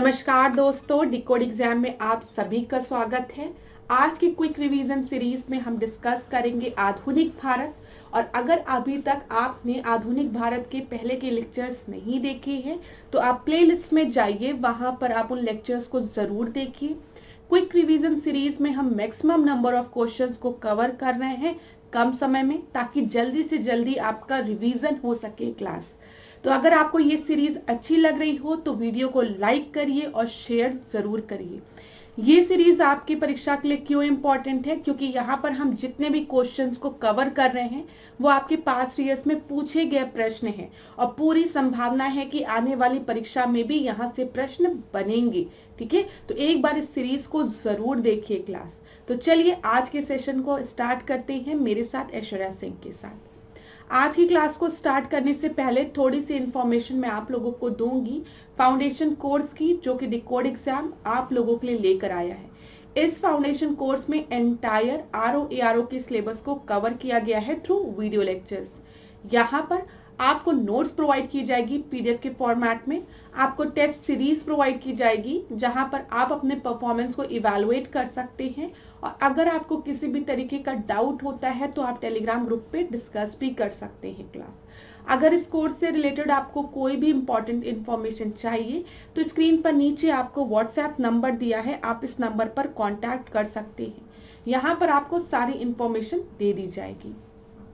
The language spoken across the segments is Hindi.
नमस्कार दोस्तों, डिकोड एग्जाम में आप सभी का स्वागत है। आज की क्विक रिवीजन सीरीज में हम डिस्कस करेंगे आधुनिक भारत। और अगर अभी तक आपने आधुनिक भारत के पहले के लेक्चर्स नहीं देखे हैं तो आप प्लेलिस्ट में जाइए, वहां पर आप उन लेक्चर्स को जरूर देखिए। क्विक रिवीजन सीरीज में हम मैक्सिमम नंबर ऑफ क्वेश्चंस को कवर कर रहे हैं कम समय में, ताकि जल्दी से जल्दी आपका रिवीजन हो सके क्लास। तो अगर आपको ये सीरीज अच्छी लग रही हो तो वीडियो को लाइक करिए और शेयर जरूर करिए। ये सीरीज आपकी परीक्षा के लिए क्यों इम्पोर्टेंट है, क्योंकि यहाँ पर हम जितने भी क्वेश्चंस को कवर कर रहे हैं वो आपके पास्ट ईयर्स में पूछे गए प्रश्न हैं और पूरी संभावना है कि आने वाली परीक्षा में भी यहाँ से प्रश्न बनेंगे। ठीक है, तो एक बार इस सीरीज को जरूर देखिए क्लास। तो चलिए आज के सेशन को स्टार्ट करते हैं मेरे साथ ऐश्वर्या सिंह के साथ। आज की क्लास को स्टार्ट करने से पहले थोड़ी सी इंफॉर्मेशन मैं आप लोगों को दूंगी फाउंडेशन कोर्स की, जो कि डिकोड एग्जाम आप लोगों के लिए लेकर आया है। इस फाउंडेशन कोर्स में एंटायर आरओ के सिलेबस को कवर किया गया है थ्रू वीडियो लेक्चर्स। यहाँ पर आपको नोट्स प्रोवाइड की जाएगी पीडीएफ के फॉर्मेट में, आपको टेस्ट सीरीज प्रोवाइड की जाएगी जहां पर आप अपने परफॉर्मेंस को इवैल्यूएट कर सकते हैं। और अगर आपको किसी भी तरीके का डाउट होता है तो आप टेलीग्राम ग्रुप पे डिस्कस भी कर सकते हैं क्लास। अगर इस कोर्स से रिलेटेड आपको कोई भी इंपॉर्टेंट इंफॉर्मेशन चाहिए तो स्क्रीन पर नीचे आपको व्हाट्सएप नंबर दिया है, आप इस नंबर पर कॉन्टैक्ट कर सकते हैं। यहाँ पर आपको सारी इंफॉर्मेशन दे दी जाएगी।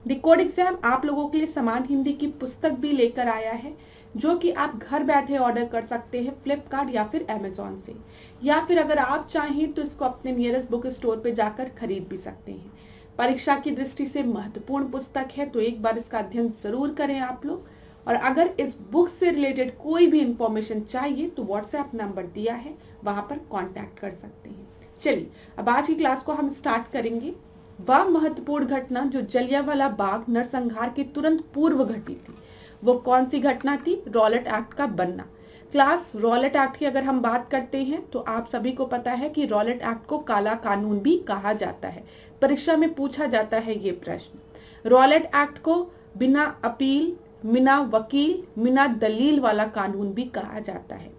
डिकोड एग्जाम आप लोगों के लिए समान हिंदी की पुस्तक भी लेकर आया है, जो कि आप घर बैठे ऑर्डर कर सकते हैं फ्लिपकार्ट या फिर अमेजोन से, या फिर अगर आप चाहें तो इसको अपने नियरेस्ट बुक स्टोर पे जाकर खरीद भी सकते हैं। परीक्षा की दृष्टि से महत्वपूर्ण पुस्तक है, तो एक बार इसका अध्ययन जरूर करें आप लोग। और अगर इस बुक से रिलेटेड कोई भी इंफॉर्मेशन चाहिए तो व्हाट्सएप नंबर दिया है, वहां पर कॉन्टैक्ट कर सकते हैं। चलिए अब आज की क्लास को हम स्टार्ट करेंगे। वह महत्वपूर्ण घटना जो जलियांवाला बाग नरसंहार के तुरंत पूर्व घटी थी, वो कौन सी घटना थी? रॉलेट एक्ट का बनना। क्लास, रॉलेट एक्ट की अगर हम बात करते हैं तो आप सभी को पता है कि रॉलेट एक्ट को काला कानून भी कहा जाता है। परीक्षा में पूछा जाता है ये प्रश्न। रॉलेट एक्ट को बिना अपील, बिना वकील, बिना दलील वाला कानून भी कहा जाता है।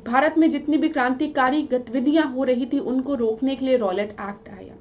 भारत में जितनी भी क्रांतिकारी गतिविधियां हो रही थी उनको रोकने के लिए रॉलेट एक्ट आया।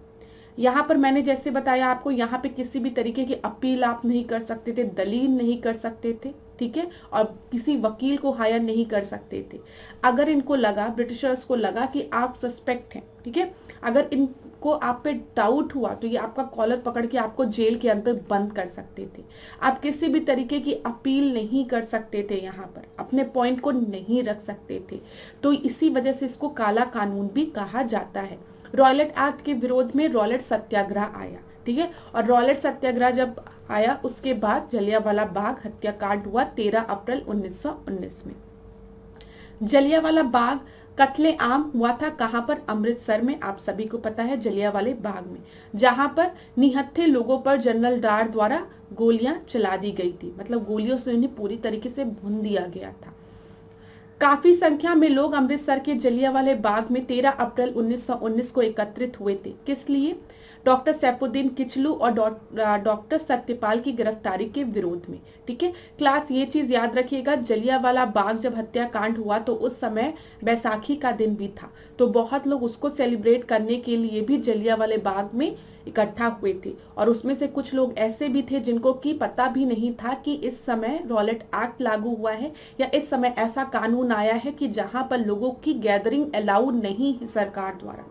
यहाँ पर मैंने जैसे बताया आपको, यहाँ पे किसी भी तरीके की अपील आप नहीं कर सकते थे, दलील नहीं कर सकते थे, ठीक है, और किसी वकील को हायर नहीं कर सकते थे। अगर इनको लगा, ब्रिटिशर्स को लगा कि आप सस्पेक्ट हैं, ठीक है, अगर इनको आप पे डाउट हुआ तो ये आपका कॉलर पकड़ के आपको जेल के अंदर बंद कर सकते थे। आप किसी भी तरीके की अपील नहीं कर सकते थे, यहाँ पर अपने पॉइंट को नहीं रख सकते थे। तो इसी वजह से इसको काला कानून भी कहा जाता है। रॉलेट एक्ट के विरोध में रॉलेट सत्याग्रह आया, ठीक है, और रॉलेट सत्याग्रह जब आया उसके बाद जलियांवाला बाग हत्याकांड हुआ 13 अप्रैल 1919 में। जलियांवाला बाग कत्ले आम हुआ था कहां पर? अमृतसर में। आप सभी को पता है जलियांवाले बाग में, जहां पर निहत्थे लोगों पर जनरल डायर द्वारा गोलियां चला दी गई थी, मतलब गोलियों से उन्हें पूरी तरीके से भून दिया गया था। काफी संख्या में लोग अमृतसर के जलियांवाले बाग में 13 अप्रैल 1919 को एकत्रित हुए थे। किस लिए? डॉक्टर सैफुद्दीन किचलू और डॉक्टर सत्यपाल की गिरफ्तारी के विरोध में। ठीक है क्लास, ये चीज याद रखिएगा, जलियांवाला बाग जब हत्याकांड हुआ तो उस समय बैसाखी का दिन भी था, तो बहुत लोग उसको सेलिब्रेट करने के लिए भी जलियांवाले बाग में इकट्ठा हुए थे। और उसमें से कुछ लोग ऐसे भी थे जिनको की पता भी नहीं था कि इस समय रॉलेट एक्ट लागू हुआ है, या इस समय ऐसा कानून आया है कि जहां पर लोगों की गैदरिंग अलाउ नहीं है सरकार द्वारा।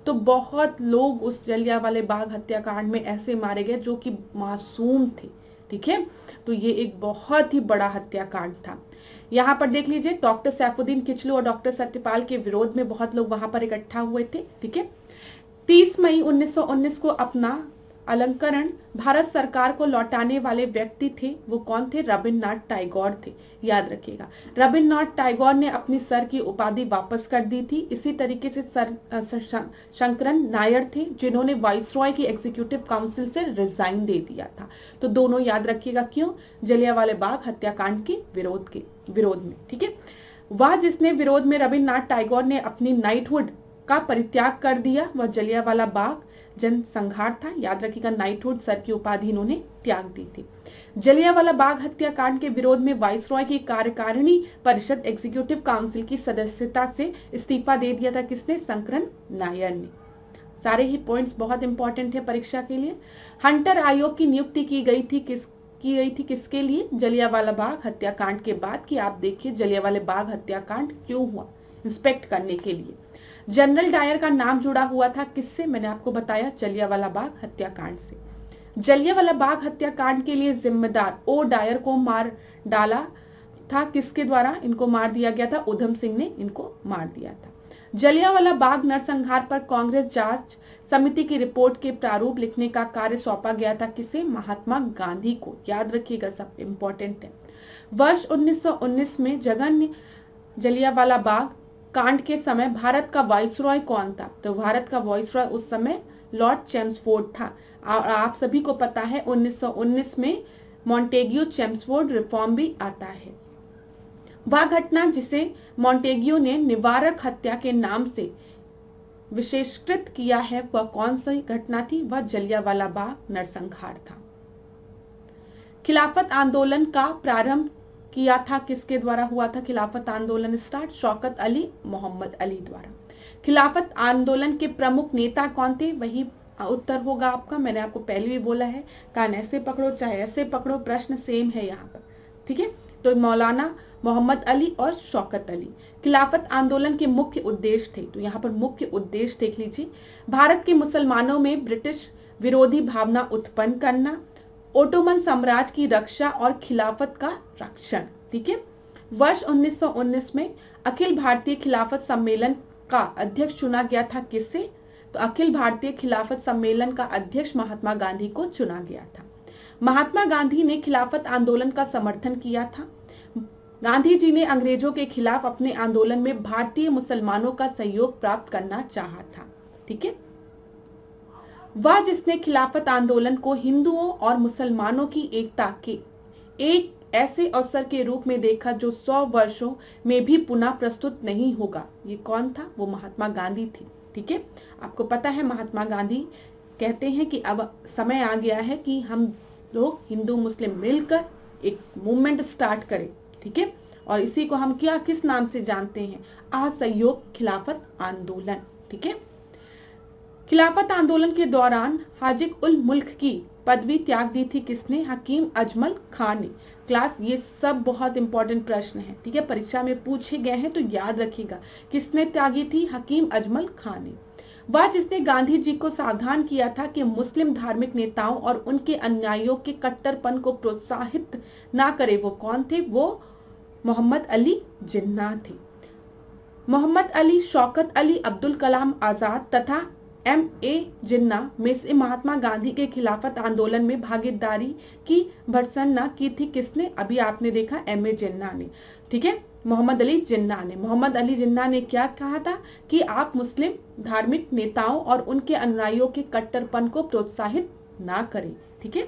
तो बहुत लोग उस जलियांवाले बाग हत्याकांड में ऐसे मारे गए जो कि मासूम थे। ठीक है, तो ये एक बहुत ही बड़ा हत्याकांड था। यहाँ पर देख लीजिए, डॉक्टर सैफुद्दीन किचलू और डॉक्टर सत्यपाल के विरोध में बहुत लोग वहां पर इकट्ठा हुए थे। ठीक है, 30 मई 1919 को अपना अलंकरण भारत सरकार को लौटाने वाले व्यक्ति थे, वो कौन थे? रविन्द्रनाथ टैगोर थे। याद रखिएगा, रविन्द्रनाथ टैगोर ने अपनी सर की उपाधि वापस कर दी थी। इसी तरीके से शंकरन नायर थे, जिन्होंने वाइसरॉय की एग्जीक्यूटिव काउंसिल से रिजाइन दे दिया था। तो दोनों याद रखिएगा, क्यों? जलियांवाले बाग हत्याकांड के विरोध में। ठीक है, वह जिसने विरोध में रविन्द्रनाथ टैगोर ने अपनी नाइटहुड का परित्याग कर दिया, वह जलियांवाला बाग जनसंहार था। याद रखिएगा, नाइटहुड सर की उपाधि इन्होंने त्याग दी थी। जलियांवाला बाग हत्याकांड के विरोध में वाइसरॉय की कार्यकारिणी परिषद एग्जीक्यूटिव काउंसिल की सदस्यता से इस्तीफा दे दिया था। किसने? शंकरन नायर ने। सारे ही पॉइंट्स बहुत इंपॉर्टेंट है परीक्षा के लिए। हंटर आयोग की नियुक्ति की गई थी किसके लिए? जलियांवाला बाग हत्याकांड के बाद कि आप देखिए जलियांवाला बाग हत्याकांड क्यों हुआ, इंस्पेक्ट करने के लिए। जनरल डायर का नाम जुड़ा हुआ था किससे? मैंने आपको बताया, जलियांवाला बाग हत्याकांड से। जलियांवाला बाग हत्याकांड के लिए जिम्मेदार ओ डायर को मार डाला था। किसके द्वारा इनको मार दिया गया था? उधम सिंह ने इनको मार दिया था। जलियांवाला बाग नरसंहार पर कांग्रेस जांच समिति की रिपोर्ट के प्रारूप लिखने का कार्य सौंपा गया था। किसे? महात्मा गांधी को। याद रखिएगा, सब इंपॉर्टेंट है। वर्ष 1919 में जघन्य जलियांवाला बाग कांड के समय भारत का वाइसरॉय कौन था? तो भारत का वाइसरॉय उस समय लॉर्ड चेम्सफोर्ड था। और आप सभी को पता है 1919 में मॉन्टेग्यू चेम्सफोर्ड रिफॉर्म भी आता है। वह घटना जिसे मॉन्टेग्यू ने निवारक हत्या के नाम से विशेषकृत किया है, वह कौन सी घटना थी? वह जलियांवाला बाग नरसंहार था। खिलाफत आंदोलन का प्रारंभ किया था किसके द्वारा हुआ था? खिलाफत आंदोलन स्टार्ट शौकत अली मोहम्मद अली द्वारा। खिलाफत आंदोलन के प्रमुख नेता कौन थे? वही उत्तर होगा आपका। मैंने आपको पहले भी बोला है, कान ऐसे पकड़ो चाहे ऐसे पकड़ो, प्रश्न सेम है यहाँ पर। ठीक है, तो मौलाना मोहम्मद अली और शौकत अली। खिलाफत आंदोलन के मुख्य उद्देश्य थे, तो यहाँ पर मुख्य उद्देश्य देख लीजिए। भारत के मुसलमानों में ब्रिटिश विरोधी भावना उत्पन्न करना, ओटोमन साम्राज्य की रक्षा और खिलाफत का रक्षण। ठीक है। वर्ष 1919 में अखिल भारतीय खिलाफत सम्मेलन का अध्यक्ष चुना गया था। किससे? तो अखिल भारतीय खिलाफत सम्मेलन का अध्यक्ष महात्मा गांधी को चुना गया था। महात्मा गांधी ने खिलाफत आंदोलन का समर्थन किया था। गांधी जी ने अंग्रेजों के खिलाफ अपने आंदोलन में भारतीय मुसलमानों का सहयोग प्राप्त करना चाहा था। ठीक है। वह जिसने खिलाफत आंदोलन को हिंदुओं और मुसलमानों की एकता के एक ऐसे अवसर के रूप में देखा जो 100 वर्षों में भी पुनः प्रस्तुत नहीं होगा। ये कौन था? वो महात्मा गांधी थे। ठीक है, आपको पता है महात्मा गांधी कहते हैं कि अब समय आ गया है कि हम लोग हिंदू मुस्लिम मिलकर एक मूवमेंट स्टार्ट करें। ठीक है, और इसी को हम किस नाम से जानते हैं? असहयोग खिलाफत आंदोलन। ठीक है। खिलाफत आंदोलन के दौरान हाजिक उल मुल्क की पदवी त्याग दी थी किसने? हकीम अजमल खान ने। क्लास ये सब बहुत इंपॉर्टेंट प्रश्न है। ठीक है, परीक्षा में पूछे गए हैं तो याद रखिएगा। किसने त्यागी थी? हकीम अजमल खान ने। वह जिसने गांधी जी को सावधान किया था कि मुस्लिम धार्मिक नेताओं और उनके अनुयायियों के कट्टरपन को प्रोत्साहित ना करे, वो कौन थे? वो मोहम्मद अली जिन्ना थे। मोहम्मद अली, शौकत अली, अब्दुल कलाम आजाद तथा M.A. जिन्ना में से महात्मा गांधी के खिलाफत आंदोलन में भागीदारी की भर्त्सना की थी किसने? अभी आपने देखा M.A. जिन्ना ने। ठीक है, मोहम्मद अली जिन्ना ने। मोहम्मद अली जिन्ना ने क्या कहा था कि आप मुस्लिम धार्मिक नेताओं और उनके अनुयायियों के कट्टरपन को प्रोत्साहित ना करें। ठीक है।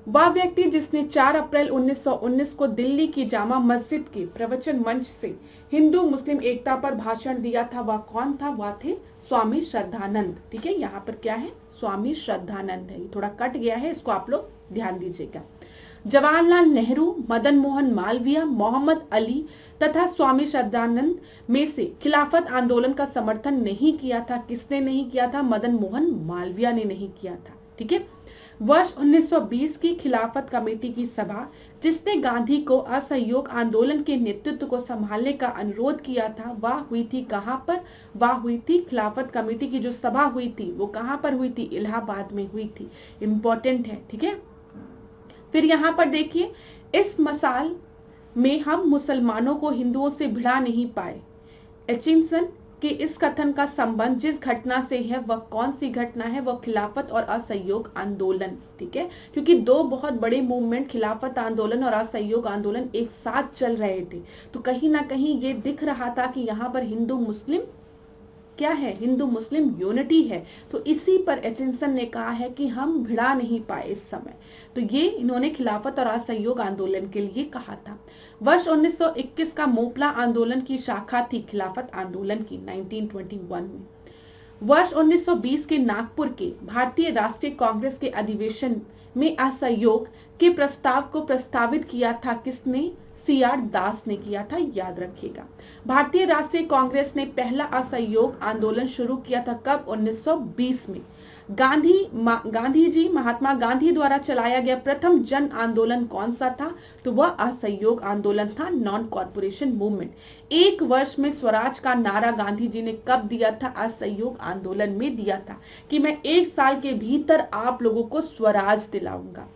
वह व्यक्ति जिसने 4 अप्रैल 1919 को दिल्ली की जामा मस्जिद के प्रवचन मंच से हिंदू मुस्लिम एकता पर भाषण दिया था, वह कौन था? वह थे स्वामी श्रद्धानंद। ठीक है, यहाँ पर क्या है? स्वामी श्रद्धानंद है। थोड़ा कट गया है, इसको आप लोग ध्यान दीजिएगा। जवाहरलाल नेहरू, मदन मोहन मालवीय, मोहम्मद अली तथा स्वामी श्रद्धानंद में से खिलाफत आंदोलन का समर्थन नहीं किया था। किसने नहीं किया था? मदन मोहन मालवीय ने नहीं किया था। ठीक है। वर्ष 1920 की खिलाफत कमेटी की सभा जिसने गांधी को असहयोग आंदोलन के नेतृत्व को संभालने का अनुरोध किया था, वह हुई थी कहां पर? वह हुई थी खिलाफत कमेटी की जो सभा हुई थी वो कहां पर हुई थी? इलाहाबाद में हुई थी। इंपॉर्टेंट है। ठीक है। फिर यहाँ पर देखिए, इस मसाल में हम मुसलमानों को हिंदुओं से भिड़ा नहीं पाए। एचिंसन कि इस कथन का संबंध जिस घटना से है वह कौन सी घटना है? वह खिलाफत और असहयोग आंदोलन। ठीक है, क्योंकि दो बहुत बड़े मूवमेंट खिलाफत आंदोलन और असहयोग आंदोलन एक साथ चल रहे थे, तो कहीं ना कहीं ये दिख रहा था कि यहाँ पर हिंदू मुस्लिम क्या है? हिंदू मुस्लिम यूनिटी है। तो इसी पर एचिंसन ने कहा है कि हम भिड़ा नहीं पाए इस समय, तो ये इन्होंने खिलाफत और असहयोग आंदोलन के लिए कहा था। वर्ष 1921 का मोपला आंदोलन की शाखा थी खिलाफत आंदोलन की 1921 में। वर्ष 1920 के नागपुर के भारतीय राष्ट्रीय कांग्रेस के अधिवेशन में असहयोग के प्रस्ताव को प्रस्तावित किया था किसने? CR दास ने किया था, याद रखिएगा। भारतीय राष्ट्रीय कांग्रेस ने पहला असहयोग आंदोलन शुरू किया था कब? 1920 में। गांधी जी महात्मा गांधी द्वारा चलाया गया प्रथम जन आंदोलन कौन सा था? तो वह असहयोग आंदोलन था, नॉन कॉर्पोरेशन मूवमेंट। एक वर्ष में स्वराज का नारा गांधी जी ने कब दिया था? असहयोग आंदोलन में दिया था कि मैं 1 साल के भीतर आप लोगों को स्वराज दिलाऊंगा।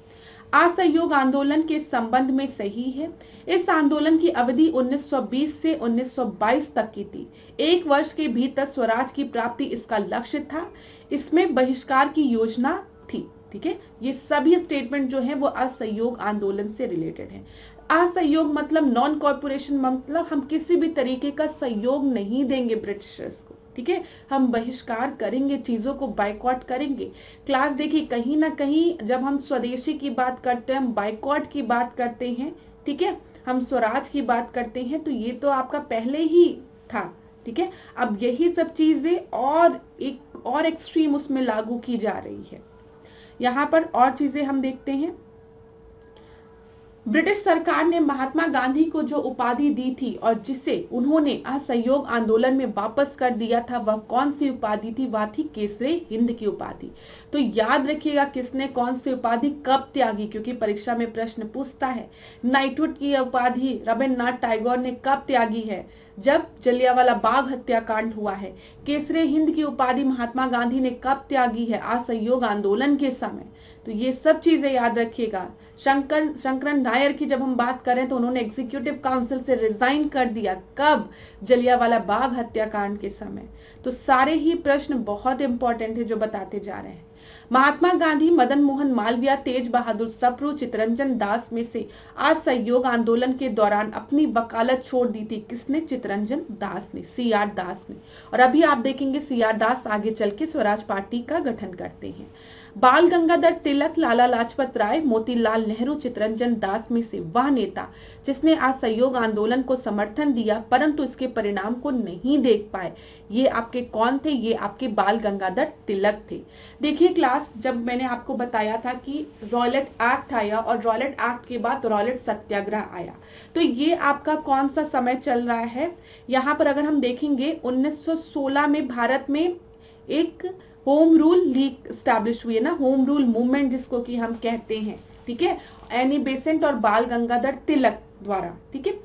असहयोग आंदोलन के संबंध में सही है। इस आंदोलन की अवधि 1920 से 1922 तक की थी। 1 वर्ष के भीतर स्वराज की प्राप्ति इसका लक्ष्य था। इसमें बहिष्कार की योजना थी। ठीक है, ये सभी स्टेटमेंट जो है वो असहयोग आंदोलन से रिलेटेड है। असहयोग मतलब नॉन कॉर्पोरेशन, मतलब हम किसी भी तरीके का सहयोग नहीं देंगे ब्रिटिशर्स को। ठीक है, हम बहिष्कार करेंगे, चीजों को बाइकॉट करेंगे। क्लास देखिए, कहीं ना कहीं जब हम स्वदेशी की बात करते हैं, हम बाइकॉट की बात करते हैं, ठीक है, हम स्वराज की बात करते हैं, तो ये तो आपका पहले ही था। ठीक है, अब यही सब चीजें और एक और एक्सट्रीम उसमें लागू की जा रही है। यहां पर और चीजें हम देखते हैं। ब्रिटिश सरकार ने महात्मा गांधी को जो उपाधि दी थी और जिसे उन्होंने असहयोग आंदोलन में वापस कर दिया था, वह कौन सी उपाधि थी? वह थी केसरे हिंद की उपाधि। तो याद रखिएगा किसने कौन सी उपाधि कब त्यागी, क्योंकि परीक्षा में प्रश्न पूछता है। नाइटहुड की उपाधि रविन्द्रनाथ टैगोर ने कब त्यागी है? जब जलियांवाला बाग हत्याकांड हुआ है। केसरे हिंद की उपाधि महात्मा गांधी ने कब त्यागी है? असहयोग आंदोलन के समय। तो ये सब चीजें याद रखिएगा। शंकरन नायर की जब हम बात करें तो उन्होंने एग्जीक्यूटिव काउंसिल से रिजाइन कर दिया, कब? जलियांवाला बाग हत्याकांड के समय। तो सारे ही प्रश्न बहुत इंपॉर्टेंट है जो बताते जा रहे हैं। महात्मा गांधी, मदन मोहन मालवीय, तेज बहादुर सप्रू, चित्तरंजन दास में से असहयोग आंदोलन के दौरान अपनी वकालत छोड़ दी थी किसने? चित्तरंजन दास ने, CR दास ने। और अभी आप देखेंगे CR दास आगे चल के स्वराज पार्टी का गठन करते हैं। बाल गंगाधर तिलक, लाला लाजपत राय, मोतीलाल नेहरू, चित्तरंजन दास में से वह नेता जिसने असहयोग आंदोलन को समर्थन दिया परंतु इसके परिणाम को नहीं देख पाए, ये आपके कौन थे? ये आपके बाल गंगाधर तिलक थे। देखिए क्लास, जब मैंने आपको बताया था कि रॉयलेट एक्ट आया और रॉयलेट एक्ट के बाद रॉयलेट सत्याग्रह आया, तो ये आपका कौन सा समय चल रहा है? यहाँ पर अगर हम देखेंगे 1916 में भारत में एक होम रूल लीग स्टैब्लिश हुई है ना, होम रूल मूवमेंट जिसको कि हम कहते हैं। ठीक है, एनी बेसेंट और बाल गंगाधर तिलक द्वारा। ठीक है,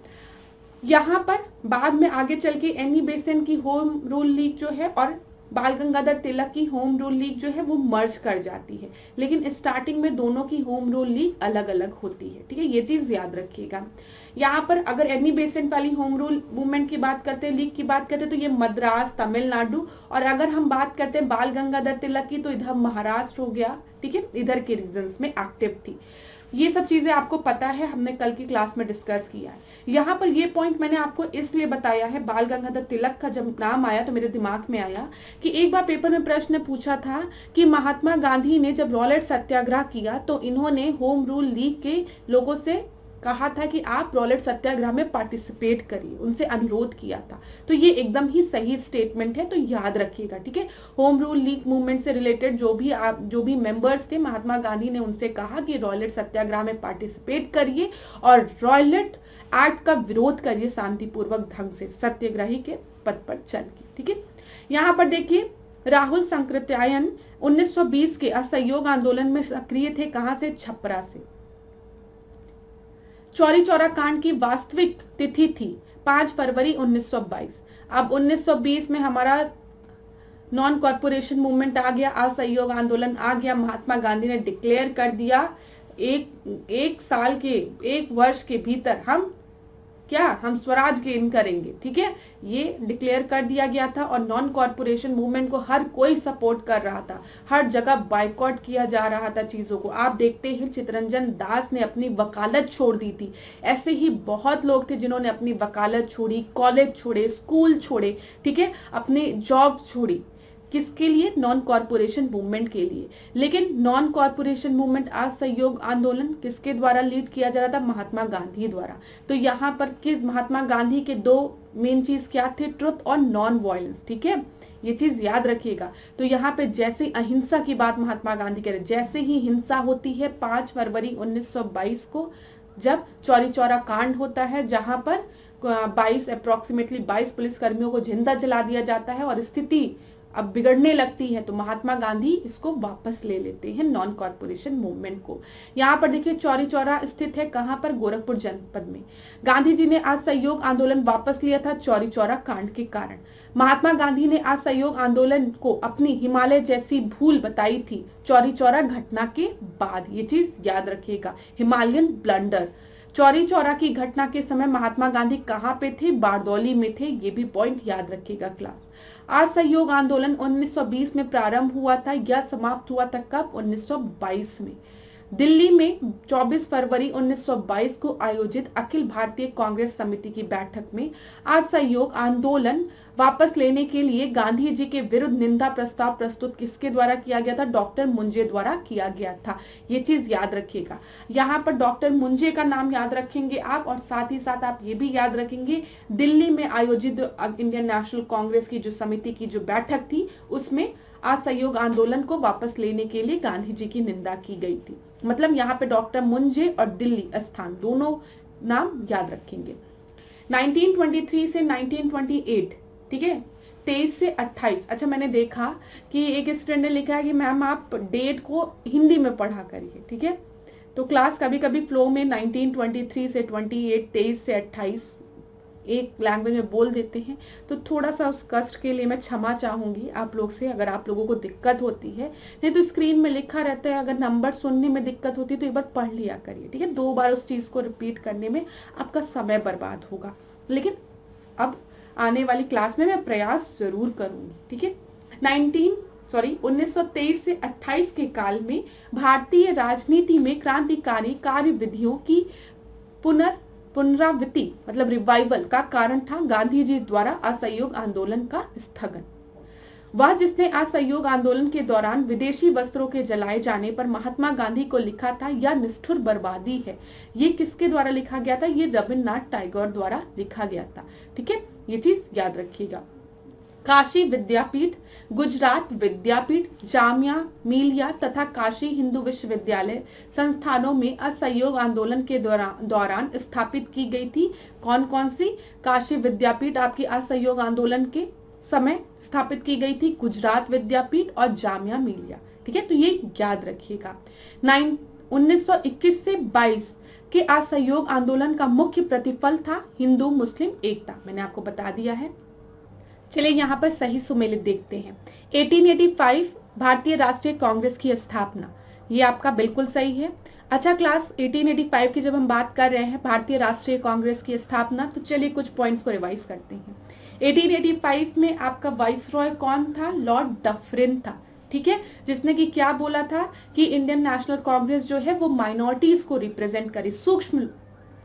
यहाँ पर बाद में आगे चल के एनी बेसेंट की होम रूल लीग जो है और बाल गंगाधर तिलक की होम रूल लीग जो है वो मर्ज कर जाती है, लेकिन स्टार्टिंग में दोनों की होम रूल लीग अलग अलग होती है। ठीक है, ये चीज याद रखिएगा। यहाँ पर अगर एनी बेसेंट वाली होम रूल मूवमेंट की बात करते हैं, लीग की बात करते हैं, तो ये मद्रास, तमिलनाडु, और अगर हम बात करते हैं बाल गंगाधर तिलक की तो इधर महाराष्ट्र हो गया। ठीक है, इधर के रीजन्स में एक्टिव थी। ये सब चीजें आपको पता है, हमने कल की क्लास में डिस्कस किया है। यहाँ पर ये पॉइंट मैंने आपको इसलिए बताया है, बाल गंगाधर तिलक का जब नाम आया तो मेरे दिमाग में आया कि एक बार पेपर में प्रश्न पूछा था कि महात्मा गांधी ने जब रॉयलेट सत्याग्रह किया तो इन्होंने होम रूल लीग के लोगों से कहा था कि आप रॉयलेट सत्याग्रह में पार्टिसिपेट करिए, उनसे अनुरोध किया था। तो ये एकदम ही सही स्टेटमेंट है, तो याद रखिएगा। ठीक है, होम रूल लीग मूवमेंट से रिलेटेड जो भी मेंबर्स थे, महात्मा गांधी ने उनसे कहा कि रॉयलेट सत्याग्रह में पार्टिसिपेट करिए और रॉयलेट एक्ट का विरोध करिए शांतिपूर्वक ढंग से, सत्याग्रही के पद पर चल के। ठीक है, यहाँ पर देखिए राहुल सांकृत्यायन 1920 के असहयोग आंदोलन में सक्रिय थे। कहां से? छपरा से। चौरी चौरा कांड की वास्तविक तिथि थी 5 फरवरी 1922। अब 1920 में हमारा नॉन कॉर्पोरेशन मूवमेंट आ गया, असहयोग आंदोलन आ गया। महात्मा गांधी ने डिक्लेयर कर दिया एक वर्ष के भीतर हम स्वराज गेन करेंगे। ठीक है, ये डिक्लेयर कर दिया गया था और नॉन कॉर्पोरेशन मूवमेंट को हर कोई सपोर्ट कर रहा था, हर जगह बाइकॉट किया जा रहा था चीजों को। आप देखते हैं चित्तरंजन दास ने अपनी वकालत छोड़ दी थी। ऐसे ही बहुत लोग थे जिन्होंने अपनी वकालत छोड़ी, कॉलेज छोड़े, स्कूल छोड़े, ठीक है, अपनी जॉब छोड़ी। किसके लिए? नॉन कॉरपोरेशन मूवमेंट के लिए। लेकिन नॉन कॉरपोरेशन मूवमेंट असहयोग आंदोलन किसके द्वारा लीड किया जा रहा था? महात्मा गांधी द्वारा। तो यहाँ पर महात्मा गांधी के दो मेन चीज क्या थे? ट्रुथ और नॉन वायलेंस। ठीक है, ये चीज याद रखिएगा। तो यहाँ पे जैसे अहिंसा की बात महात्मा गांधी कह रहे, जैसे ही हिंसा होती है 5 फरवरी 1922 को, जब चौरी चौरा कांड होता है, जहां पर 22 अप्रोक्सीमेटली 22 पुलिसकर्मियों को जिंदा जला दिया जाता है और स्थिति अब बिगड़ने लगती है, तो महात्मा गांधी इसको वापस ले लेते हैं नॉन कॉरपोरेशन मूवमेंट को। यहाँ पर देखिए चौरी चौरा स्थित है कहां पर? गोरखपुर जनपद में। गांधी जी ने असहयोग आंदोलन वापस लिया था चौरी चौरा कांड के कारण। महात्मा गांधी ने असहयोग आंदोलन को अपनी हिमालय जैसी भूल बताई थी चौरी चौरा घटना के बाद। ये चीज याद रखिएगा, हिमालयन ब्लंडर। चौरी चौरा की घटना के समय महात्मा गांधी कहां पे थे? बारदौली में थे। ये भी पॉइंट याद रखिएगा क्लास। असहयोग आंदोलन 1920 में प्रारंभ हुआ था या समाप्त हुआ था कब? 1922 में। दिल्ली में 24 फरवरी 1922 को आयोजित अखिल भारतीय कांग्रेस समिति की बैठक में असहयोग आंदोलन वापस लेने के लिए गांधी जी के विरुद्ध निंदा प्रस्ताव प्रस्तुत किसके द्वारा किया गया था? डॉक्टर मुंजे द्वारा किया गया था। ये चीज याद रखिएगा। यहाँ पर डॉक्टर मुंजे का नाम याद रखेंगे आप, और साथ ही साथ आप ये भी याद रखेंगे दिल्ली में आयोजित इंडियन नेशनल कांग्रेस की जो समिति की जो बैठक थी, उसमें असहयोग आंदोलन को वापस लेने के लिए गांधी जी की निंदा की गई थी। मतलब यहाँ पे डॉक्टर मुंजे और दिल्ली स्थान दोनों नाम याद रखेंगे। 1923 से 1928, ठीक है, 23 से 28। अच्छा, मैंने देखा कि एक स्टूडेंट ने लिखा है कि मैम आप डेट को हिंदी में पढ़ा करिए। ठीक है, तो क्लास कभी कभी फ्लो में 1923 से 28, 23 से 28 एक लैंग्वेज में बोल देते हैं, तो थोड़ा सा उस कष्ट के लिए मैं क्षमा चाहूंगी आप लोग से अगर आप लोगों को दिक्कत होती है। नहीं तो स्क्रीन में लिखा रहता है, अगर नंबर सुनने में दिक्कत होती है तो एक बार पढ़ लिया करिए। ठीक है, 2 बार उस चीज को रिपीट करने में आपका समय बर्बाद होगा, लेकिन अब आने वाली क्लास में मैं प्रयास जरूर करूंगी। ठीक है, 1923 से 28 के काल में भारतीय राजनीति में क्रांतिकारी कार्यविधियों की पुनरावृत्ति मतलब रिवाइवल का कारण था गांधी जी द्वारा असहयोग आंदोलन का स्थगन। वह जिसने असहयोग आंदोलन के दौरान विदेशी वस्त्रों के जलाए जाने पर महात्मा गांधी को लिखा था यह निष्ठुर बर्बादी है, ये किसके द्वारा लिखा गया था? ये रविन्द्रनाथ टैगोर द्वारा लिखा गया था। ठीक है, ये चीज याद रखिएगा। काशी विद्यापीठ, गुजरात विद्यापीठ, जामिया मिलिया तथा काशी हिंदू विश्वविद्यालय संस्थानों में असहयोग आंदोलन के दौरान स्थापित की गई थी। कौन कौन सी? काशी विद्यापीठ आपकी असहयोग आंदोलन के समय स्थापित की गई थी, गुजरात विद्यापीठ और जामिया मिलिया। ठीक है, तो ये याद रखिएगा। 1921 से 22 के असहयोग आंदोलन का मुख्य प्रतिफल था हिंदू मुस्लिम एकता। मैंने आपको बता दिया है। चलिए यहाँ पर सही सुमेलित देखते हैं। 1885 भारतीय राष्ट्रीय कांग्रेस की स्थापना, ये आपका बिल्कुल सही है। अच्छा क्लास, 1885 की जब हम बात कर रहे हैं भारतीय राष्ट्रीय कांग्रेस की स्थापना, तो चलिए कुछ पॉइंट्स को रिवाइज करते हैं। 1885 में आपका वाइसरॉय कौन था? लॉर्ड डफरिन था। ठीक है, जिसने कि क्या बोला था कि इंडियन नेशनल कांग्रेस जो है वो माइनॉरिटीज को रिप्रेजेंट करे, सूक्ष्म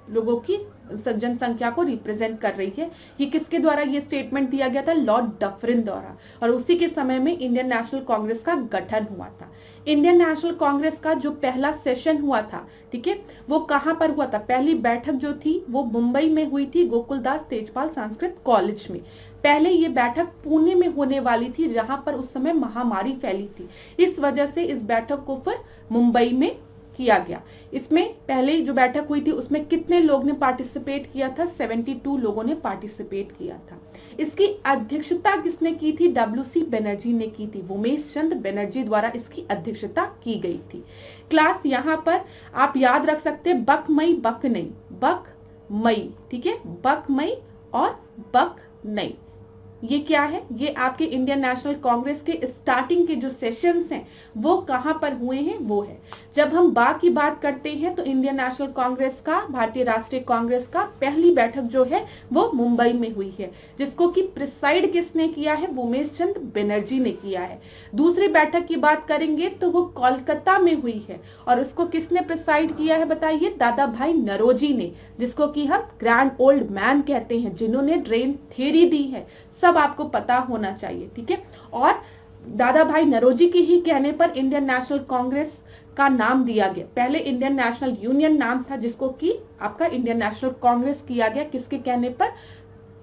लोगों की जनसंख्या को रिप्रेजेंट कर रही है। ये किसके द्वारा ये स्टेटमेंट दिया गया था? लॉर्ड डफरिन द्वारा। और उसी के समय में इंडियन नेशनल कांग्रेस का गठन हुआ था। इंडियन नेशनल कांग्रेस का जो पहला सेशन हुआ था, ठीक है, वो कहां पर हुआ था? पहली बैठक जो थी वो मुंबई में हुई थी, गोकुलदास तेजपाल संस्कृत कॉलेज में। पहले ये बैठक पुणे में होने वाली थी, जहां पर उस समय महामारी फैली थी। इस वजह से इस बैठक को फिर मुंबई में किया गया। इसमें पहले जो बैठक हुई थी उसमें कितने लोग ने पार्टिसिपेट किया था? 72 लोगों ने पार्टिसिपेट किया था। इसकी अध्यक्षता किसने की थी? WC बनर्जी ने की थी। उमेश चंद्र बनर्जी द्वारा इसकी अध्यक्षता की गई थी। क्लास यहाँ पर आप याद रख सकते हैं बक मई बक नहीं, बक मई। ठीक है, बक मई और बक नहीं, ये क्या है? ये आपके इंडियन नेशनल कांग्रेस के स्टार्टिंग के जो सेशंस हैं वो कहां पर हुए हैं, वो है। जब हम बा की बात करते हैं तो इंडियन नेशनल कांग्रेस का, भारतीय राष्ट्रीय कांग्रेस का पहली बैठक जो है वो मुंबई में हुई है, जिसको कि प्रिसाइड किसने किया है? उमेश चंद्र बनर्जी ने किया है। दूसरी बैठक की बात करेंगे तो वो कोलकाता में हुई है, और उसको किसने प्रिसाइड किया है बताइए? दादा भाई नरोजी ने, जिसको कि हम ग्रैंड ओल्ड मैन कहते हैं, जिन्होंने ड्रेन थ्योरी दी है। सब आपको पता होना चाहिए। ठीक है, और दादा भाई नौरोजी के ही कहने पर इंडियन नेशनल कांग्रेस का नाम दिया गया। पहले इंडियन नेशनल यूनियन नाम था, जिसको कि आपका इंडियन नेशनल कांग्रेस किया गया। किसके कहने पर?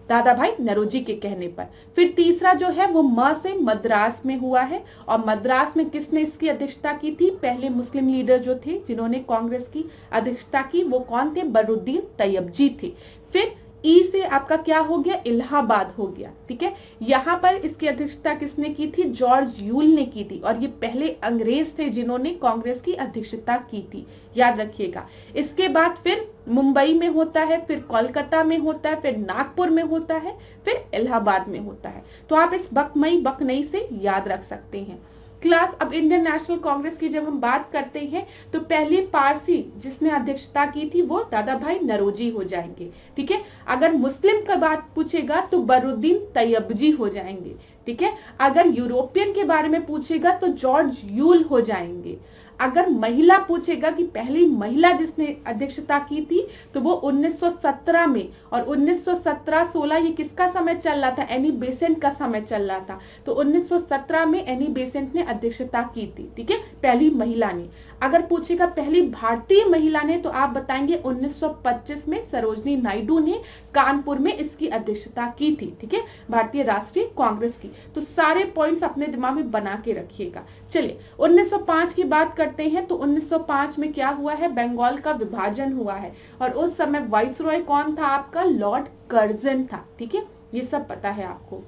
दादा भाई नौरोजी के कहने पर। फिर तीसरा जो है वो म से मद्रास में हुआ है, और मद्रास में किसने इसकी अध्यक्षता की थी? पहले मुस्लिम लीडर जो थे जिन्होंने कांग्रेस की अध्यक्षता की, वो कौन थे? बदरुद्दीन तैयबजी थे। फिर ई से आपका क्या हो गया? इलाहाबाद हो गया। ठीक है, यहाँ पर इसकी अध्यक्षता किसने की थी? जॉर्ज यूल ने की थी, और ये पहले अंग्रेज थे जिन्होंने कांग्रेस की अध्यक्षता की थी, याद रखिएगा। इसके बाद फिर मुंबई में होता है, फिर कोलकाता में होता है, फिर नागपुर में होता है, फिर इलाहाबाद में होता है। तो आप इस बकमई बकनई से याद रख सकते हैं। क्लास, अब इंडियन नेशनल कांग्रेस की जब हम बात करते हैं तो पहली पारसी जिसने अध्यक्षता की थी वो दादा भाई नौरोजी हो जाएंगे। ठीक है, अगर मुस्लिम का बात पूछेगा तो बदरुद्दीन तैयबजी हो जाएंगे। ठीक है, अगर यूरोपियन के बारे में पूछेगा तो जॉर्ज यूल हो जाएंगे। अगर महिला पूछेगा कि पहली महिला जिसने अध्यक्षता की थी तो वो 1917 में, और 1917-16 ये किसका समय चल रहा था? एनी बेसेंट का समय चल रहा था। तो 1917 में एनी बेसेंट ने अध्यक्षता की थी। ठीक है, पहली महिला ने। अगर पूछेगा पहली भारतीय महिला ने तो आप बताएंगे 1925 में सरोजनी नायडू ने कानपुर में इसकी अध्यक्षता की थी। ठीक है, भारतीय राष्ट्रीय कांग्रेस की। तो सारे पॉइंट्स अपने दिमाग में बना के रखिएगा। चलिए 1905 की बात करते हैं। तो 1905 में क्या हुआ है? बंगाल का विभाजन हुआ है, और उस समय वाइसरॉय कौन था आपका? लॉर्ड कर्जन था। ठीक है, ये सब पता है आपको।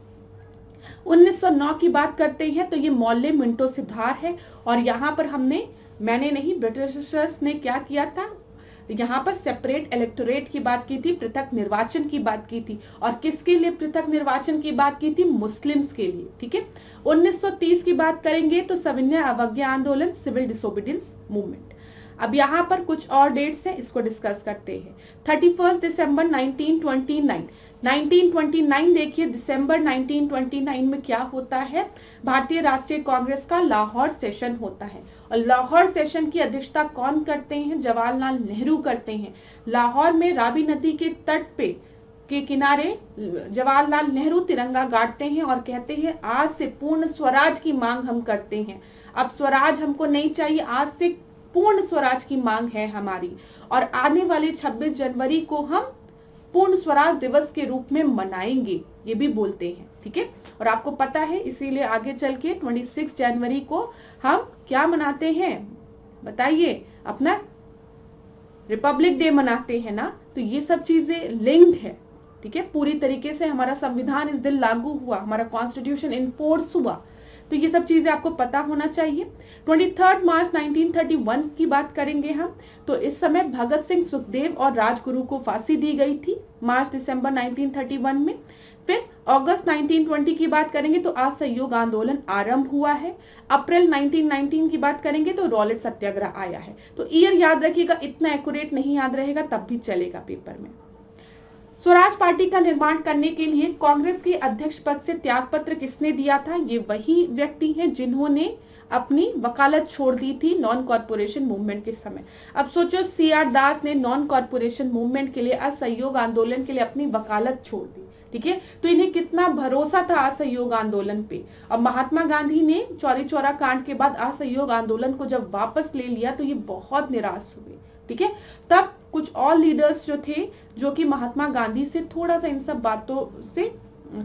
1909 की बात करते हैं तो ये मौले मिंटो सुधार है, और यहाँ पर मैंने नहीं, ब्रिटिशर्स ने क्या किया था? यहाँ पर सेपरेट इलेक्टोरेट की बात की थी, पृथक निर्वाचन की बात की थी। और किसके लिए पृथक निर्वाचन की बात की थी? मुस्लिम्स के लिए। ठीक है, 1930 की बात करेंगे तो सविनय अवज्ञा आंदोलन, सिविल डिसोबीडियंस मूवमेंट। अब यहाँ पर कुछ और डेट्स हैं, इसको डिस्कस करते हैं। 31 दिसंबर 1929 देखिए, दिसंबर 1929 में क्या होता है? भारतीय राष्ट्रीय कांग्रेस का लाहौर सेशन होता है, और लाहौर सेशन की अध्यक्षता कौन करते हैं? जवाहरलाल नेहरू करते हैं। लाहौर में रावी नदी के तट पे के किनारे जवाहरलाल नेहरू तिरंगा गाड़ते हैं और कहते हैं आज से पूर्ण स्वराज की मांग हम करते हैं। अब स्वराज हमको नहीं चाहिए, आज से पूर्ण स्वराज की मांग है हमारी, और आने वाले 26 जनवरी को हम पूर्ण स्वराज दिवस के रूप में मनाएंगे, ये भी बोलते हैं। ठीक है, और आपको पता है इसीलिए आगे चल के 26 जनवरी को हम क्या मनाते हैं? बताइए, अपना रिपब्लिक डे मनाते हैं ना। तो ये सब चीजें लिंक्ड है। ठीक है, पूरी तरीके से हमारा संविधान इस दिन लागू हुआ, हमारा कॉन्स्टिट्यूशन इनफोर्स हुआ, तो ये सब चीजें आपको पता होना चाहिए। 23 मार्च 1931 की बात करेंगे हम, तो इस समय भगत सिंह, सुखदेव और राजगुरु को फांसी दी गई थी मार्च दिसंबर 1931 में। फिर अगस्त 1920 की बात करेंगे तो असहयोग आंदोलन आरंभ हुआ है। अप्रैल 1919 की बात करेंगे तो रॉलेट सत्याग्रह आया है। तो ईयर याद रखिएगा, इतना एक्यूरेट नहीं याद रहेगा तब भी चलेगा पेपर में। स्वराज पार्टी का निर्माण करने के लिए कांग्रेस के अध्यक्ष पद से त्यागपत्र किसने दिया था? ये वही व्यक्ति हैं जिन्होंने अपनी वकालत छोड़ दी थी नॉन कॉर्पोरेशन मूवमेंट के समय। अब सोचो, CR दास ने नॉन कॉर्पोरेशन मूवमेंट के लिए, असहयोग आंदोलन के लिए अपनी वकालत छोड़ दी। ठीक है, तो इन्हें कितना भरोसा था असहयोग आंदोलन पे। और महात्मा गांधी ने चौरी चौरा कांड के बाद असहयोग आंदोलन को जब वापस ले लिया तो ये बहुत निराश हुए। ठीक है, तब कुछ और लीडर्स जो थे जो कि महात्मा गांधी से थोड़ा सा इन सब बातों से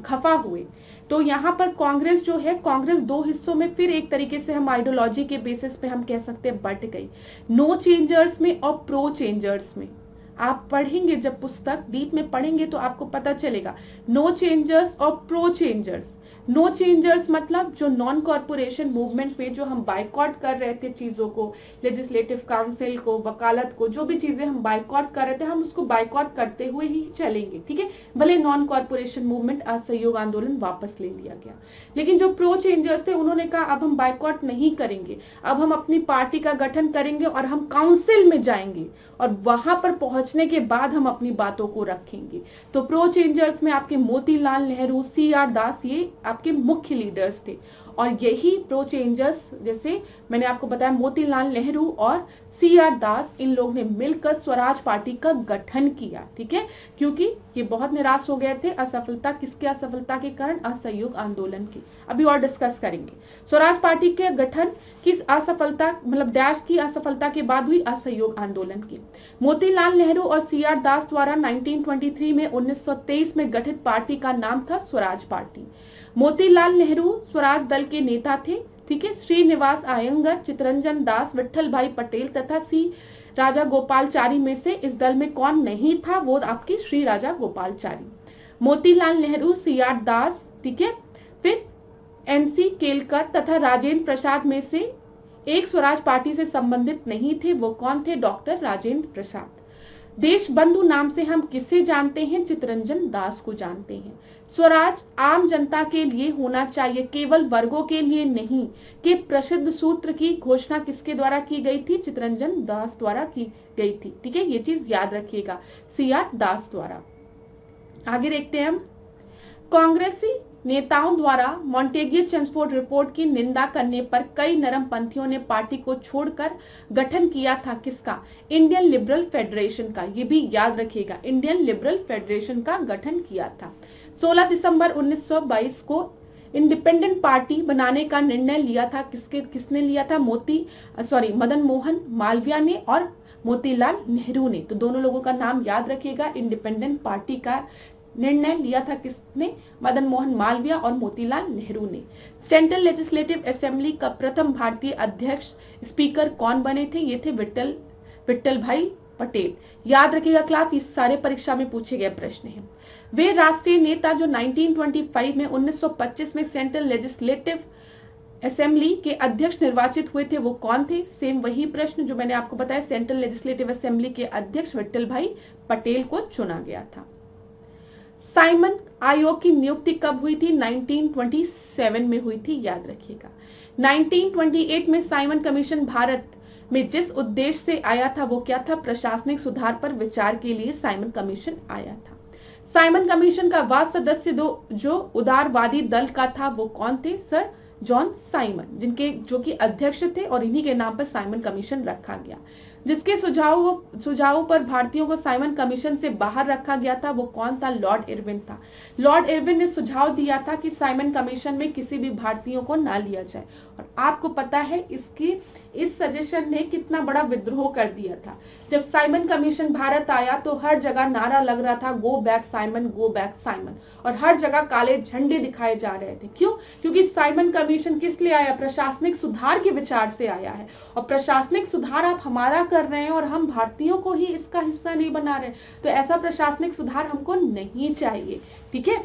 खफा हुए। तो यहाँ पर कांग्रेस जो है, कांग्रेस दो हिस्सों में फिर एक तरीके से हम आइडियोलॉजी के बेसिस पे हम कह सकते हैं बट गई, नो चेंजर्स में और प्रो चेंजर्स में। आप पढ़ेंगे जब पुस्तक डीप में पढ़ेंगे तो आपको पता चलेगा नो चेंजर्स और प्रो चेंजर्स। नो चेंजर्स मतलब जो नॉन कॉर्पोरेशन मूवमेंट में जो हम बाइकॉट कर रहे थे चीजों को, लेजिस्लेटिव काउंसिल को, वकालत को, जो भी चीजें हम बाइकॉट कर रहे थे हम उसको बाइकॉट करते हुए ही चलेंगे। ठीक है, भले नॉन कॉर्पोरेशन मूवमेंट असहयोग आंदोलन वापस ले लिया गया, लेकिन जो प्रो चेंजर्स थे उन्होंने कहा अब हम बाइकॉट नहीं करेंगे, अब हम अपनी पार्टी का गठन करेंगे और हम काउंसिल में जाएंगे और वहां पर पहुंचने के बाद हम अपनी बातों को रखेंगे। तो प्रो चेंजर्स में आपके मोतीलाल नेहरू, CR दास, ये आपके मुख्य लीडर्स थे। और यही प्रो चेंजर्स, जैसे मैंने आपको बताया, मोतीलाल नेहरू और CR दास, इन लोग ने मिलकर स्वराज पार्टी का गठन किया। ठीक है, क्योंकि ये बहुत निराश हो गए थे असफलता, किसके असफलता के कारण, असहयोग आंदोलन की। अभी और डिस्कस करेंगे। स्वराज पार्टी के गठन किस असफलता, मतलब डैश की असफलता के बाद हुई, असहयोग आंदोलन की। मोतीलाल नेहरू और CR दास द्वारा 1923 में 1923 में गठित पार्टी का नाम था स्वराज पार्टी। मोतीलाल नेहरू स्वराज दल के नेता थे। ठीक है, श्रीनिवास अयंगर, चित्तरंजन दास, विट्ठल भाई पटेल तथा C राजा गोपालचारी में से इस दल में कौन नहीं था, वो आपकी श्री राजा गोपालचारी। मोतीलाल नेहरू, CR दास, ठीक है, फिर NC केलकर तथा राजेंद्र प्रसाद में से एक स्वराज पार्टी से संबंधित नहीं थे, वो कौन थे, डॉक्टर राजेंद्र प्रसाद। देश बंधु नाम से हम किसे जानते हैं, चित्तरंजन दास को जानते हैं। स्वराज आम जनता के लिए होना चाहिए, केवल वर्गों के लिए नहीं, के प्रसिद्ध सूत्र की घोषणा किसके द्वारा की गई थी, चित्तरंजन दास द्वारा की गई थी। ठीक है, ये चीज याद रखिएगा, CR दास द्वारा। आगे देखते हैं हम। कांग्रेसी नेताओं द्वारा मॉन्टेग्यू चेम्सफोर्ड रिपोर्ट की निंदा करने पर कई नरमपंथियों ने पार्टी को छोड़कर गठन किया था किसका, इंडियन लिबरल फेडरेशन का। ये भी याद रखिएगा, इंडियन लिबरल फेडरेशन का गठन किया था। 16 दिसंबर 1922 को इंडिपेंडेंट पार्टी बनाने का निर्णय लिया था, किसने लिया था, मदन मोहन मालवीय ने और मोतीलाल नेहरू ने। तो दोनों लोगों का नाम याद रखिएगा। इंडिपेंडेंट पार्टी का निर्णय लिया था किसने, मदन मोहन मालवीय और मोतीलाल नेहरू ने। सेंट्रल लेजिस्लेटिव असेंबली का प्रथम भारतीय अध्यक्ष स्पीकर कौन बने थे, ये थे विट्ठल भाई पटेल। याद रखिएगा क्लास, ये सारे परीक्षा में पूछे गए प्रश्न हैं। वे राष्ट्रीय नेता जो 1925 में 1925 में सेंट्रल लेजिस्लेटिव असेंबली के अध्यक्ष निर्वाचित हुए थे, वो कौन थे, सेम वही प्रश्न जो मैंने आपको बताया। सेंट्रल लेजिस्लेटिव असेंबली के अध्यक्ष विट्ठल भाई पटेल को चुना गया था। साइमन आयोग की नियुक्ति कब हुई थी, 1927 में हुई थी, याद रखिएगा। 1928 में साइमन कमीशन भारत में जिस उद्देश्य से आया था वो क्या था, प्रशासनिक सुधार पर विचार के लिए साइमन कमीशन आया था। साइमन कमीशन का वह सदस्य जो उदारवादी दल का था वो कौन थे, सर जॉन साइमन, जो कि अध्यक्ष थे और इन्हीं के नाम पर साइमन कमीशन रखा गया। जिसके सुझावों पर भारतीयों को साइमन कमीशन से बाहर रखा गया था वो कौन था, लॉर्ड इरविन था। लॉर्ड इरविन ने सुझाव दिया था कि साइमन कमीशन में किसी भी भारतीयों को ना लिया जाए। और आपको पता है इस सजेशन ने कितना बड़ा विद्रोह कर दिया था। जब साइमन कमीशन भारत आया तो हर जगह नारा लग रहा था, go back Simon, go back Simon, और हर जगह काले झंडे दिखाए जा रहे थे। क्यों? क्योंकि साइमन कमीशन किस लिए आया, प्रशासनिक सुधार के विचार से आया है। और प्रशासनिक सुधार आप हमारा कर रहे हैं और हम भारतीयों को ही इसका हिस्सा नहीं बना रहे, तो ऐसा प्रशासनिक सुधार हमको नहीं चाहिए। ठीक है,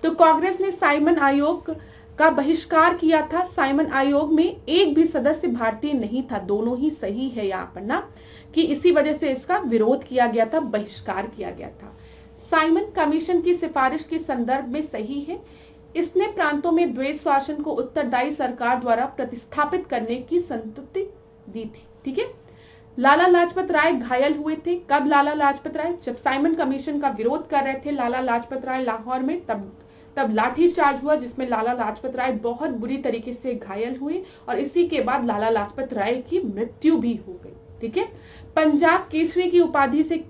तो कांग्रेस ने साइमन आयोग का बहिष्कार किया था। साइमन आयोग में एक भी सदस्य भारतीय नहीं था, दोनों ही सही है यहाँ पर ना, कि इसी वजह से इसका विरोध किया गया था, बहिष्कार किया गया था। साइमन कमीशन की सिफारिश के संदर्भ में सही है। इसने प्रांतों में द्वैत शासन को उत्तरदायी सरकार द्वारा प्रतिस्थापित करने की संतुष्टि दी थी। ठीक है, लाला लाजपत राय घायल हुए थे। कब लाला लाजपत राय, जब साइमन कमीशन का विरोध कर रहे थे लाला लाजपत राय लाहौर में, तब लाठीचार्ज हुआ जिसमें लाला लाजपत राय बहुत बुरी तरीके से घायल हुए और इसी के बाद लाला लाजपत राय की मृत्यु भी हो गई। ठीक है, पंजाब केसरी की उपाधि से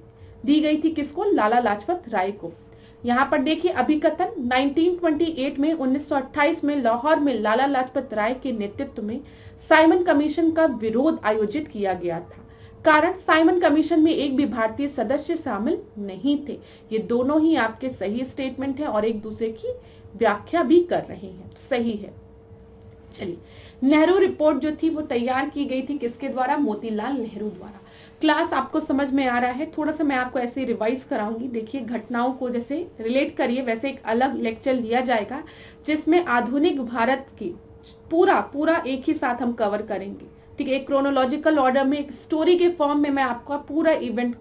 दी गई थी किसको, लाला लाजपत राय को। यहाँ पर देखिए अभिकथन, 1928 में 1928 में लाहौर में लाला लाजपत राय के नेतृत्व में साइमन कमीशन का विरोध आयोजित किया गया था। कारण साइमन कमीशन में एक भी भारतीय सदस्य शामिल नहीं थे। ये दोनों ही आपके सही स्टेटमेंट है और एक दूसरे की व्याख्या भी कर रहे हैं, सही है। चलिए, नेहरू रिपोर्ट जो थी वो तैयार की गई थी किसके द्वारा, मोतीलाल नेहरू द्वारा। क्लास आपको समझ में आ रहा है? थोड़ा सा मैं आपको ऐसे रिवाइज कराऊंगी। देखिए, घटनाओं को जैसे रिलेट करिए, वैसे एक अलग लेक्चर लिया जाएगा जिसमें आधुनिक भारत की पूरा एक ही साथ हम कवर करेंगे। ठीक है, एक क्रोनोलॉजिकल ऑर्डर में, एक स्टोरी के फॉर्म में मैं आपका पूरा इवेंट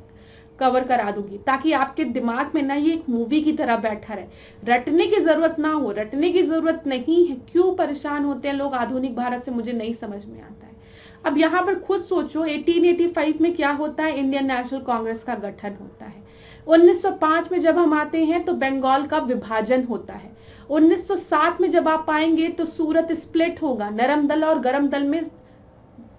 कवर करा दूंगी ताकि आपके दिमाग में ना ये एक मूवी की तरह बैठा रहे, रटने की जरूरत ना हो। रटने की जरूरत नहीं है। क्यों परेशान होते हैं लोग आधुनिक भारत से, मुझे नहीं समझ में आता है। अब यहाँ पर खुद सोचो, 1885 में क्या होता है, इंडियन नेशनल कांग्रेस का गठन होता है। 1905 में जब हम आते हैं तो बंगाल का विभाजन होता है। 1907 में जब आप आएंगे तो सूरत स्प्लिट होगा, नरम दल और गरम दल में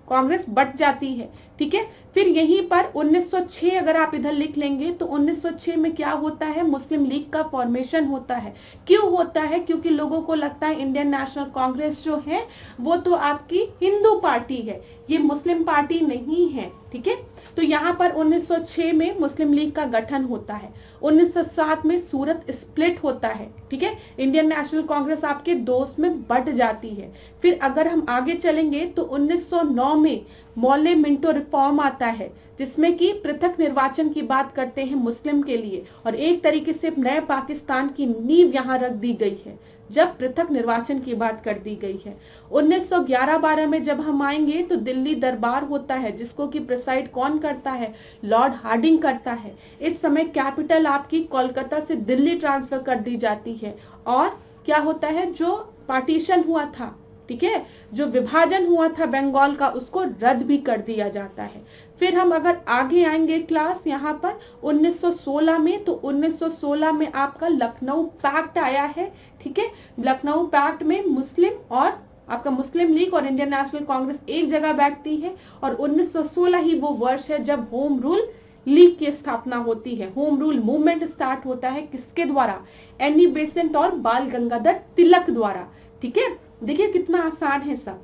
कांग्रेस बट जाती है, ठीक है। फिर यहीं पर 1906 अगर आप इधर लिख लेंगे तो 1906 में क्या होता है, मुस्लिम लीग का फॉर्मेशन होता है। क्यों होता है? क्योंकि लोगों को लगता है इंडियन नेशनल कांग्रेस जो है वो तो आपकी हिंदू पार्टी है, ये मुस्लिम पार्टी नहीं है, ठीक है। तो यहाँ पर 1906 में मुस्लिम लीग का गठन होता है। 1907 में सूरत स्प्लिट होता है, ठीक है। इंडियन नेशनल कांग्रेस आपके दोस्त में बट जाती है। फिर अगर हम आगे चलेंगे तो 1909 में मौले मिंटो रिफॉर्म आता है, जिसमें कि पृथक निर्वाचन की बात करते हैं मुस्लिम के लिए, और एक तरीके से नए पाकिस्तान की नींव यहाँ रख दी गई है जब पृथक निर्वाचन की बात कर दी गई है। 1911-12 में जब हम आएंगे तो दिल्ली दरबार होता है, जिसको कि प्रिसाइड कौन करता है, लॉर्ड हार्डिंग करता है। इस समय कैपिटल आपकी कोलकाता से दिल्ली ट्रांसफर कर दी जाती है, और क्या होता है, जो पार्टीशन हुआ था, ठीक है, जो विभाजन हुआ था बंगाल का, उसको रद्द भी कर दिया जाता है। फिर हम अगर आगे आएंगे क्लास यहाँ पर 1916 में, तो 1916 में आपका लखनऊ पैक्ट आया है, ठीक है। लखनऊ पैक्ट में मुस्लिम और आपका मुस्लिम लीग और इंडियन नेशनल कांग्रेस एक जगह बैठती है, और 1916 ही वो वर्ष है जब होम रूल लीग की स्थापना होती है। होम रूल मूवमेंट स्टार्ट होता है किसके द्वारा, एनी बेसेंट और बाल गंगाधर तिलक द्वारा, ठीक है। देखिए कितना आसान है सब।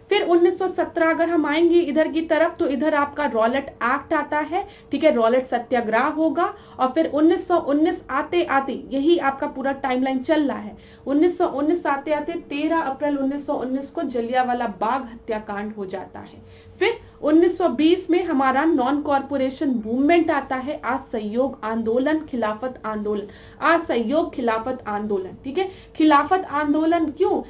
फिर 1917 अगर हम आएंगे इधर की तरफ तो इधर आपका रॉलेट एक्ट आता है, ठीक है, रॉलेट सत्याग्रह होगा। और फिर 1919 आते आते, यही आपका पूरा टाइमलाइन चल रहा है, 1919 आते आते 13 अप्रैल 1919 को जलियांवाला बाग हत्याकांड हो जाता है। फिर 1920 में हमारा नॉन कॉर्पोरेशन मूवमेंट आता है, असहयोग आंदोलन, खिलाफत आंदोलन, असहयोग खिलाफत आंदोलन, ठीक है। खिलाफत आंदोलन क्यों,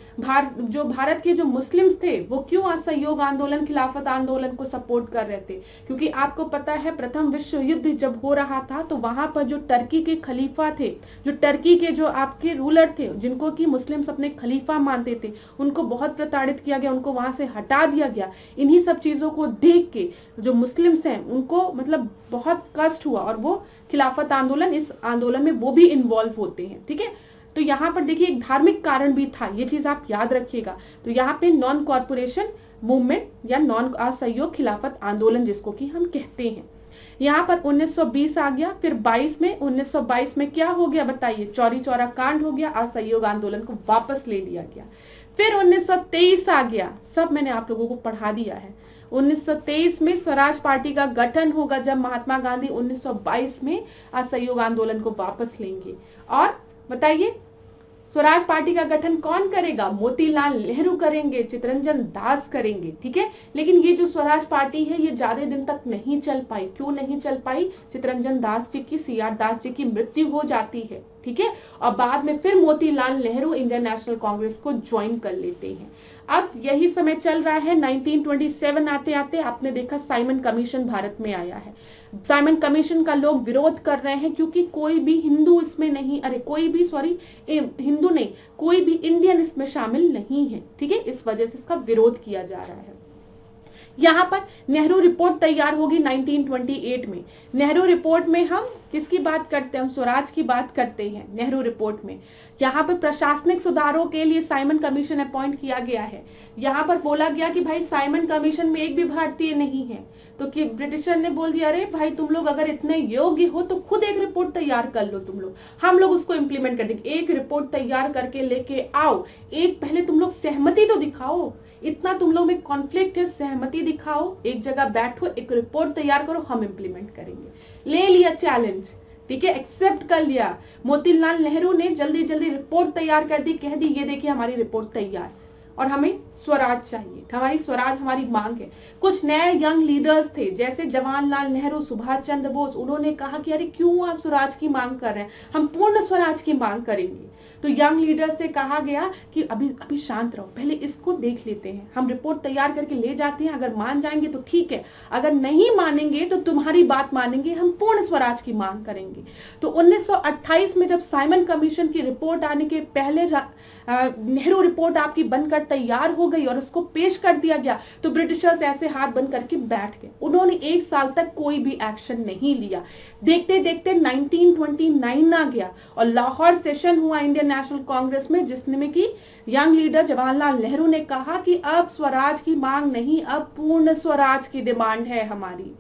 जो भारत के जो मुस्लिम्स थे वो क्यों असहयोग आंदोलन, खिलाफत आंदोलन को सपोर्ट कर रहे थे? क्योंकि आपको पता है प्रथम विश्व युद्ध जब हो रहा था तो वहां पर जो टर्की के खलीफा थे, जो टर्की के जो आपके रूलर थे, जिनको की मुस्लिम्स अपने खलीफा मानते थे, उनको बहुत प्रताड़ित किया गया, उनको वहां से हटा दिया गया। इन्हीं सब चीजों को देख के जो मुस्लिम्स हैं उनको मतलब बहुत कष्ट हुआ, और वो खिलाफत आंदोलन, इस आंदोलन में वो भी इन्वॉल्व होते हैं, ठीक है। तो यहाँ पर देखिए एक धार्मिक कारण भी था, ये चीज आप याद रखिएगा। तो यहाँ पे नॉन कॉर्पोरेशन मूवमेंट या नॉन असहयोग खिलाफत आंदोलन जिसको कि हम कहते हैं। यहाँ पर 1920 आ गया। फिर 1922 में क्या हो गया बताइए, चौरी चौरा कांड हो गया, असहयोग आंदोलन को वापस ले लिया गया। फिर 1923 आ गया, सब मैंने आप लोगों को पढ़ा दिया है। 1923 में स्वराज पार्टी का गठन होगा, जब महात्मा गांधी 1922 में असहयोग आंदोलन को वापस लेंगे। और बताइए स्वराज पार्टी का गठन कौन करेगा, मोतीलाल नेहरू करेंगे, चित्तरंजन दास करेंगे, ठीक है। लेकिन ये जो स्वराज पार्टी है ये ज्यादा दिन तक नहीं चल पाई। क्यों नहीं चल पाई? चित्तरंजन दास जी की, CR दास जी की मृत्यु हो जाती है, ठीक है। और बाद में फिर मोतीलाल नेहरू इंडियन नेशनल कांग्रेस को ज्वाइन कर लेते हैं। अब यही समय चल रहा है, 1927 आते आते आपने देखा साइमन कमीशन भारत में आया है। साइमन कमीशन का लोग विरोध कर रहे हैं क्योंकि कोई भी हिंदू इसमें नहीं, हिंदू नहीं, कोई भी इंडियन इसमें शामिल नहीं है, ठीक है। इस वजह से इसका विरोध किया जा रहा है। यहाँ पर नेहरू रिपोर्ट तैयार होगी 1928 में। नेहरू रिपोर्ट में हम किसकी बात करते हैं, हम स्वराज की बात करते हैं। नेहरू रिपोर्ट में यहाँ पर प्रशासनिक सुधारों के लिए साइमन कमीशन अपॉइंट किया गया है। यहाँ पर बोला गया कि भाई साइमन कमीशन में एक भी भारतीय नहीं है, तो कि ब्रिटिशर ने बोल दिया, अरे भाई तुम लोग अगर इतने योग्य हो तो खुद एक रिपोर्ट तैयार कर लो तुम लोग, हम लोग उसको इम्प्लीमेंट कर देंगे। एक रिपोर्ट तैयार करके लेके आओ, एक पहले तुम लोग सहमति तो दिखाओ, इतना तुम लोग में कॉन्फ्लिक्ट है, सहमति दिखाओ, एक जगह बैठो, एक रिपोर्ट तैयार करो, हम इम्प्लीमेंट करेंगे। ले लिया चैलेंज, ठीक है, एक्सेप्ट कर लिया। मोतीलाल नेहरू ने जल्दी जल्दी रिपोर्ट तैयार कर दी, कह दी ये देखिए हमारी रिपोर्ट तैयार, और हमें स्वराज चाहिए, हमारी स्वराज हमारी मांग है। कुछ नए यंग लीडर्स थे जैसे जवाहरलाल नेहरू, सुभाष चंद्र बोस, उन्होंने कहा कि अरे क्यों आप स्वराज की मांग कर रहे हैं, हम पूर्ण स्वराज की मांग करेंगे। तो यंग लीडर से कहा गया कि अभी शांत रहो, पहले इसको देख लेते हैं, हम रिपोर्ट तैयार करके ले जाते हैं, अगर मान जाएंगे तो ठीक है, अगर नहीं मानेंगे तो तुम्हारी बात मानेंगे, हम पूर्ण स्वराज की मांग करेंगे। तो 1928 में जब साइमन कमीशन की रिपोर्ट आने के पहले नेहरू रिपोर्ट आपकी बनकर चार्टर तैयार हो गई और उसको पेश कर दिया गया तो ब्रिटिशर्स ऐसे हाथ बंद करके बैठ गए। उन्होंने 1 साल तक कोई भी एक्शन नहीं लिया। देखते देखते 1929 आ गया और लाहौर सेशन हुआ इंडियन नेशनल कांग्रेस में, जिसमें कि यंग लीडर जवाहरलाल नेहरू ने कहा कि अब स्वराज की मांग नहीं, अब पूर्ण स्वराज की डिमांड है हमारी।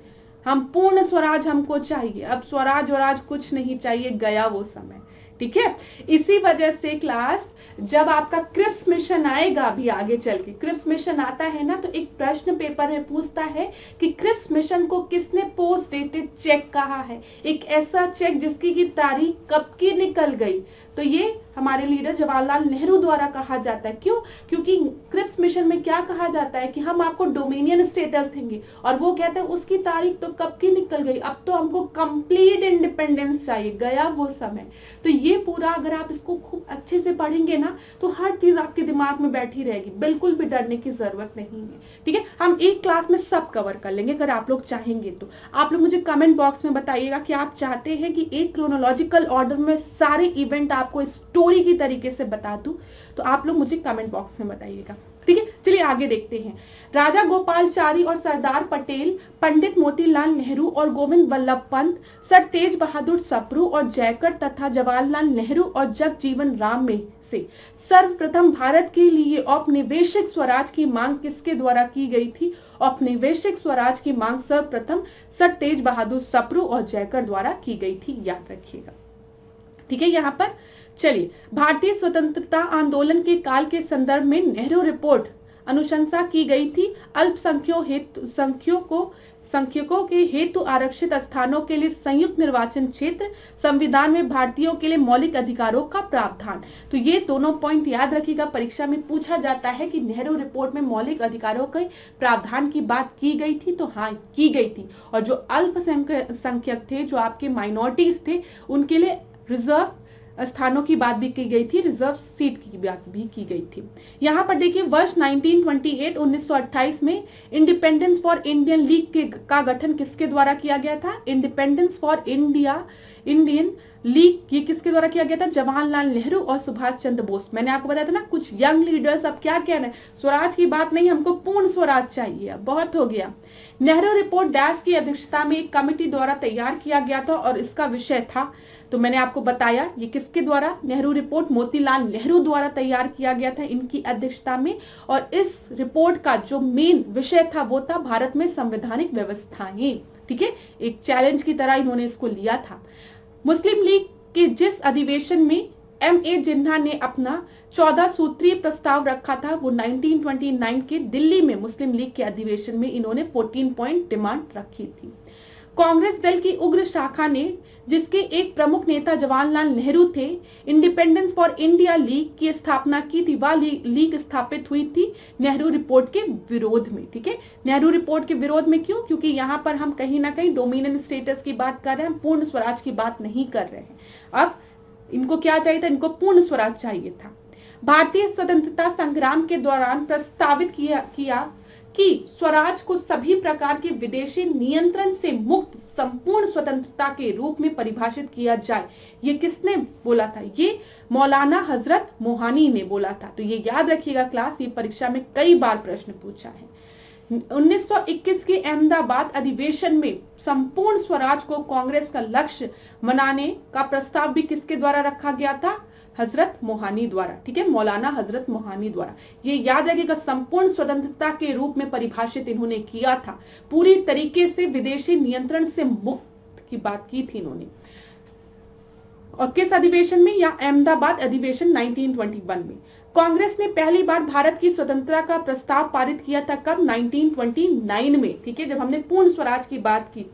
हम पूर्ण स्वराज हमको चाहिए, अब स्वराज वराज कुछ नहीं चाहिए, गया वो समय। ठीक है, इसी वजह से क्लास जब आपका क्रिप्स मिशन आएगा, अभी आगे चल के क्रिप्स मिशन आता है ना, तो एक प्रश्न पेपर में पूछता है कि क्रिप्स मिशन को किसने पोस्ट डेटेड चेक कहा है, एक ऐसा चेक जिसकी की तारीख कब की निकल गई, तो ये हमारे लीडर जवाहरलाल नेहरू द्वारा कहा जाता है। क्यों? क्योंकि क्रिप्स मिशन में क्या कहा जाता है कि हम आपको डोमिनियन स्टेटस देंगे, और वो कहते हैं उसकी तारीख तो कब की निकल गई, अब तो हमको कंप्लीट इंडिपेंडेंस चाहिए, गया वो समय। तो ये पूरा अगर आप इसको खूब अच्छे से पढ़ेंगे ना तो हर चीज आपके दिमाग में बैठी रहेगी, बिल्कुल भी डरने की जरूरत नहीं है। ठीक है, हम एक क्लास में सब कवर कर लेंगे अगर आप लोग चाहेंगे तो। आप लोग मुझे कमेंट बॉक्स में बताइएगा कि आप चाहते हैं कि एक क्रोनोलॉजिकल ऑर्डर में सारे इवेंट आपको स्टोरी की तरीके से बता दूं, तो आप लोग मुझे कमेंट बॉक्स में बताइएगा। ठीक है, चलिए आगे देखते हैं। राजा गोपालचारी और सरदार पटेल, पंडित मोतीलाल नेहरू और गोविंद वल्लभ पंत, सर तेज बहादुर सप्रू और जयकर तथा जवाहरलाल नेहरू और जगजीवन राम में से सर्वप्रथम भारत के लिए औपनिवेशिक स्वराज की मांग किसके द्वारा की गई थी? औपनिवेशिक स्वराज की मांग सर्वप्रथम सर तेज बहादुर सप्रू और जयकर द्वारा की गई थी, याद रखिएगा। ठीक है, यहाँ पर चलिए, भारतीय स्वतंत्रता आंदोलन के काल के संदर्भ में नेहरू रिपोर्ट अनुशंसा की गई थी। संख्यकों के हेतु आरक्षित स्थानों के लिए संयुक्त निर्वाचन क्षेत्र, संविधान में भारतीयों के लिए मौलिक अधिकारों का प्रावधान। तो ये दोनों पॉइंट याद रखिएगा, परीक्षा में पूछा जाता है कि नेहरू रिपोर्ट में मौलिक अधिकारों के प्रावधान की बात की गई थी, तो हाँ की गई थी। और जो अल्पसंख्यक थे, जो आपके माइनॉरिटीज थे, उनके लिए रिजर्व स्थानों की बात भी की गई थी, रिजर्व सीट की बात भी की गई थी। यहाँ पर देखिए, वर्ष 1928 में इंडिपेंडेंस फॉर इंडियन लीग का गठन किसके द्वारा किया गया था? इंडिपेंडेंस फॉर इंडियन लीग, ये किसके द्वारा किया गया था? जवाहरलाल नेहरू और सुभाष चंद्र बोस। मैंने आपको बताया था ना, कुछ यंग लीडर्स अब क्या कह रहे हैं, स्वराज की बात नहीं, हमको पूर्ण स्वराज चाहिए, अब बहुत हो गया। नेहरू रिपोर्ट डैश की अध्यक्षता में एक कमेटी द्वारा तैयार किया गया था और इसका विषय था, तो मैंने आपको बताया ये किसके द्वारा, नेहरू रिपोर्ट मोतीलाल नेहरू द्वारा तैयार किया गया था इनकी अध्यक्षता में। और इस रिपोर्ट का जो मेन विषय था वो था भारत में संवैधानिक व्यवस्थाएं। ठीक है, एक चैलेंज की तरह इन्होंने इसको लिया था। मुस्लिम लीग के जिस अधिवेशन में M.A. जिन्ना ने अपना 14 सूत्रीय प्रस्ताव रखा था, वो 1929 के दिल्ली में मुस्लिम लीग के अधिवेशन में इन्होंने 14 पॉइंट डिमांड रखी थी। कांग्रेस दल की उग्र शाखा ने, जिसके एक प्रमुख नेता जवाहरलाल नेहरू थे, इंडिपेंडेंस फॉर इंडिया लीग की स्थापना की थी। वह लीग स्थापित हुई थी नेहरू रिपोर्ट के विरोध में। ठीक है, नेहरू रिपोर्ट के विरोध में क्यों? क्योंकि यहाँ पर हम कहीं ना कहीं डोमिनियन स्टेटस की बात कर रहे हैं, पूर्ण स्वराज की बात नहीं कर रहे हैं। अब इनको क्या चाहिए था? इनको पूर्ण स्वराज चाहिए था। भारतीय स्वतंत्रता संग्राम के दौरान प्रस्तावित किया कि स्वराज को सभी प्रकार के विदेशी नियंत्रण से मुक्त संपूर्ण स्वतंत्रता के रूप में परिभाषित किया जाए। ये किसने बोला था? ये मौलाना हजरत मोहानी ने बोला था। तो ये याद रखिएगा क्लास, ये परीक्षा में कई बार प्रश्न पूछा है। 1921 के अहमदाबाद अधिवेशन में संपूर्ण स्वराज को कांग्रेस का लक्ष्य मनाने का प्रस्ताव भी किसके द्वारा रखा गया था? हजरत मोहानी द्वारा। ठीक है, मौलाना हजरत मोहानी द्वारा। ये याद रखिएगा, संपूर्ण स्वतंत्रता के रूप में परिभाषित इन्होंने किया था, पूरी तरीके से विदेशी नियंत्रण से मुक्त की बात की थी इन्होंने। और किस अधिवेशन में? या अहमदाबाद अधिवेशन 1921 में। कांग्रेस ने पहली बार भारत की स्वतंत्रता का प्रस्ताव पारित किया था कब? 1929 में। ठीक है, जब हमने पूर्ण स्वराज की बात की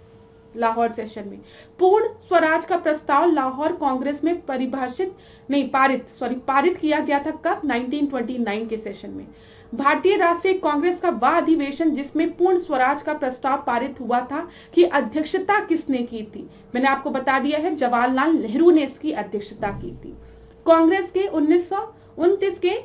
लाहौर सेशन में। पूर्ण स्वराज का प्रस्ताव लाहौर कांग्रेस में पारित किया गया था कब? 1929 के सेशन में। भारतीय राष्ट्रीय कांग्रेस का वह अधिवेशन जिसमें पूर्ण स्वराज का प्रस्ताव पारित हुआ था, की अध्यक्षता किसने की थी? मैंने आपको बता दिया है, जवाहरलाल नेहरू ने इसकी अध्यक्षता की थी। कांग्रेस के 1929 के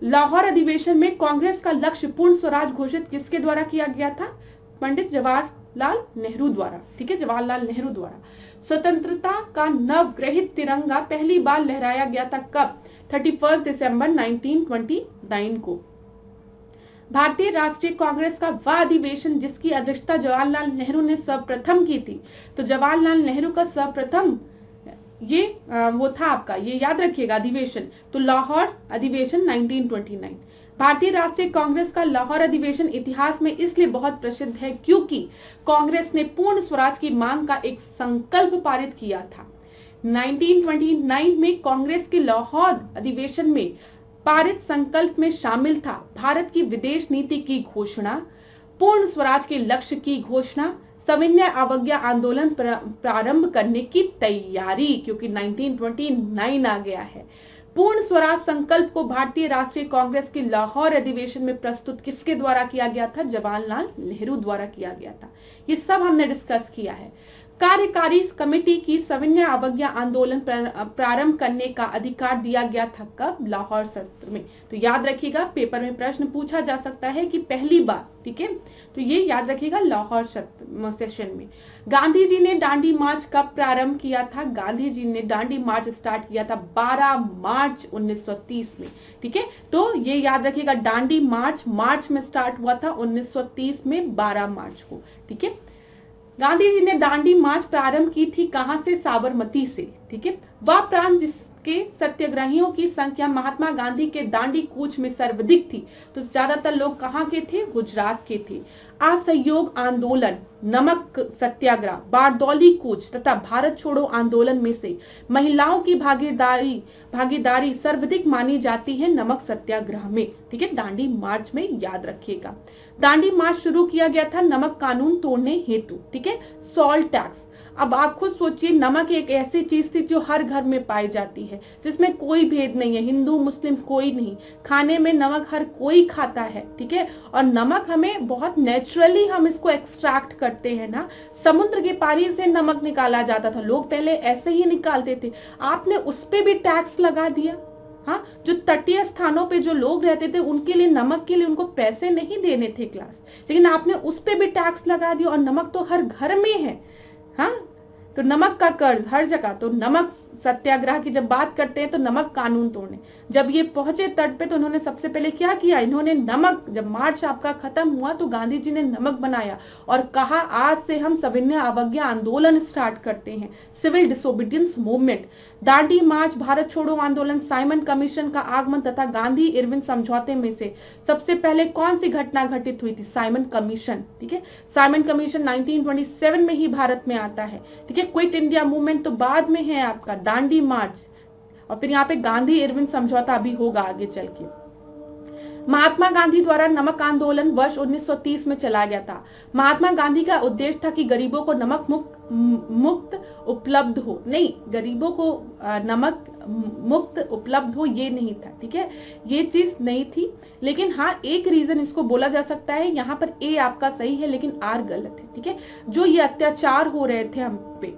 लाहौर अधिवेशन में कांग्रेस का लक्ष्य पूर्ण स्वराज घोषित किसके द्वारा किया गया था? पंडित जवाहरलाल नेहरू द्वारा। ठीक है, जवाहरलाल नेहरू द्वारा। स्वतंत्रता का नवग्रहित तिरंगा पहली बार लहराया गया था कब? 31 दिसंबर 1929 को। भारतीय राष्ट्रीय कांग्रेस का वह अधिवेशन जिसकी अध्यक्षता जवाहरलाल नेहरू ने सर्वप्रथम की थी। तो जवाहरलाल नेहरू का सर्वप्रथम ये वो था आपका, ये याद रखिएगा अधिवेशन, तो लाहौर अधिवेशन 1929। भारतीय राष्ट्रीय कांग्रेस का लाहौर अधिवेशन इतिहास में इसलिए बहुत प्रसिद्ध है क्योंकि कांग्रेस ने पूर्ण स्वराज की मांग का एक संकल्प पारित किया था। 1929 में कांग्रेस के लाहौर अधिवेशन में पारित संकल्प में शामिल था भारत की विदेश नीति की घोषणा, पूर्ण स्वराज के लक्ष्य की घोषणा, सविनय अवज्ञा आंदोलन प्रारंभ करने की तैयारी, क्योंकि 1929 आ गया है। पूर्ण स्वराज संकल्प को भारतीय राष्ट्रीय कांग्रेस के लाहौर अधिवेशन में प्रस्तुत किसके द्वारा किया गया था? जवाहरलाल नेहरू द्वारा किया गया था। ये सब हमने डिस्कस किया है। कार्यकारी कमेटी की सविनय अवज्ञा आंदोलन प्रारंभ करने का अधिकार दिया गया था कब? लाहौर सत्र में। तो याद रखिएगा, पेपर में प्रश्न पूछा जा सकता है कि पहली बार, ठीक है, तो ये याद रखिएगा लाहौर सेशन में। गांधी जी ने दांडी मार्च कब प्रारंभ किया था? गांधी जी ने दांडी मार्च स्टार्ट किया था 12 मार्च 1930 में, ठीक है। तो ये याद रखिएगा, दांडी मार्च में स्टार्ट हुआ था 1930 में 12 मार्च को, ठीक है। गांधी जी ने दांडी मार्च प्रारंभ की थी कहां से? साबरमती से, ठीक है। वह प्रांत जिसके सत्याग्रहियों की संख्या महात्मा गांधी के दांडी कूच में सर्वाधिक थी। तो ज्यादातर लोग कहां के थे? गुजरात के थे। असहयोग आंदोलन, नमक सत्याग्रह, बारदौली कूच तथा भारत छोड़ो आंदोलन में से महिलाओं की भागीदारी सर्वाधिक मानी जाती है नमक सत्याग्रह में, ठीक है, दांडी मार्च में, याद रखिएगा। दांडी मार्च शुरू किया गया था नमक कानून तोड़ने हेतु, ठीक है, सॉल्ट टैक्स। अब आप खुद सोचिए, नमक एक ऐसी चीज थी जो हर घर में पाई जाती है, जिसमें कोई भेद नहीं है, हिंदू मुस्लिम कोई नहीं, खाने में नमक हर कोई खाता है, ठीक है। और नमक हमें बहुत नेचुरली हम इसको एक्सट्रैक्ट करते हैं ना, समुद्र के पानी से नमक निकाला जाता था, लोग पहले ऐसे ही निकालते थे। आपने उस पे भी टैक्स लगा दिया। हाँ, जो तटीय स्थानों पे जो लोग रहते थे उनके लिए नमक के लिए उनको पैसे नहीं देने थे क्लास, लेकिन आपने उस पे भी टैक्स लगा दिया। और नमक तो हर घर में है, हाँ, तो नमक का कर्ज हर जगह। तो नमक सत्याग्रह की जब बात करते हैं तो नमक कानून तोड़ने, जब ये पहुंचे तट पे तो उन्होंने सबसे पहले क्या किया? इन्होंने नमक, जब मार्च आपका खत्म हुआ तो गांधी जी ने नमक बनाया और कहा आज से हम सविनय अवज्ञा आंदोलन स्टार्ट करते हैं, सिविल डिसोबीडियंस मूवमेंट। दांडी मार्च, भारत छोड़ो आंदोलन, साइमन कमीशन का आगमन तथा गांधी इरविन समझौते में से सबसे पहले कौन सी घटना घटित हुई थी? साइमन कमीशन, ठीक है। साइमन कमीशन 1927 में ही भारत में आता है, ठीक है। क्विट इंडिया मूवमेंट तो बाद में है आपका, दांडी मार्च, और फिर यहाँ पे गांधी इरविन समझौता भी होगा आगे चल के। महात्मा गांधी द्वारा नमक आंदोलन वर्ष 1930 में चला गया था। महात्मा गांधी का उद्देश्य था कि गरीबों को नमक मुक्त उपलब्ध हो, नहीं, गरीबों को नमक मुक्त उपलब्ध हो, ये नहीं था, ठीक है, ये चीज नहीं थी। लेकिन हाँ, एक रीजन इसको बोला जा सकता है, यहाँ पर ए आपका सही है लेकिन आर गलत है, ठीक है। जो ये अत्याचार हो रहे थे हम पे,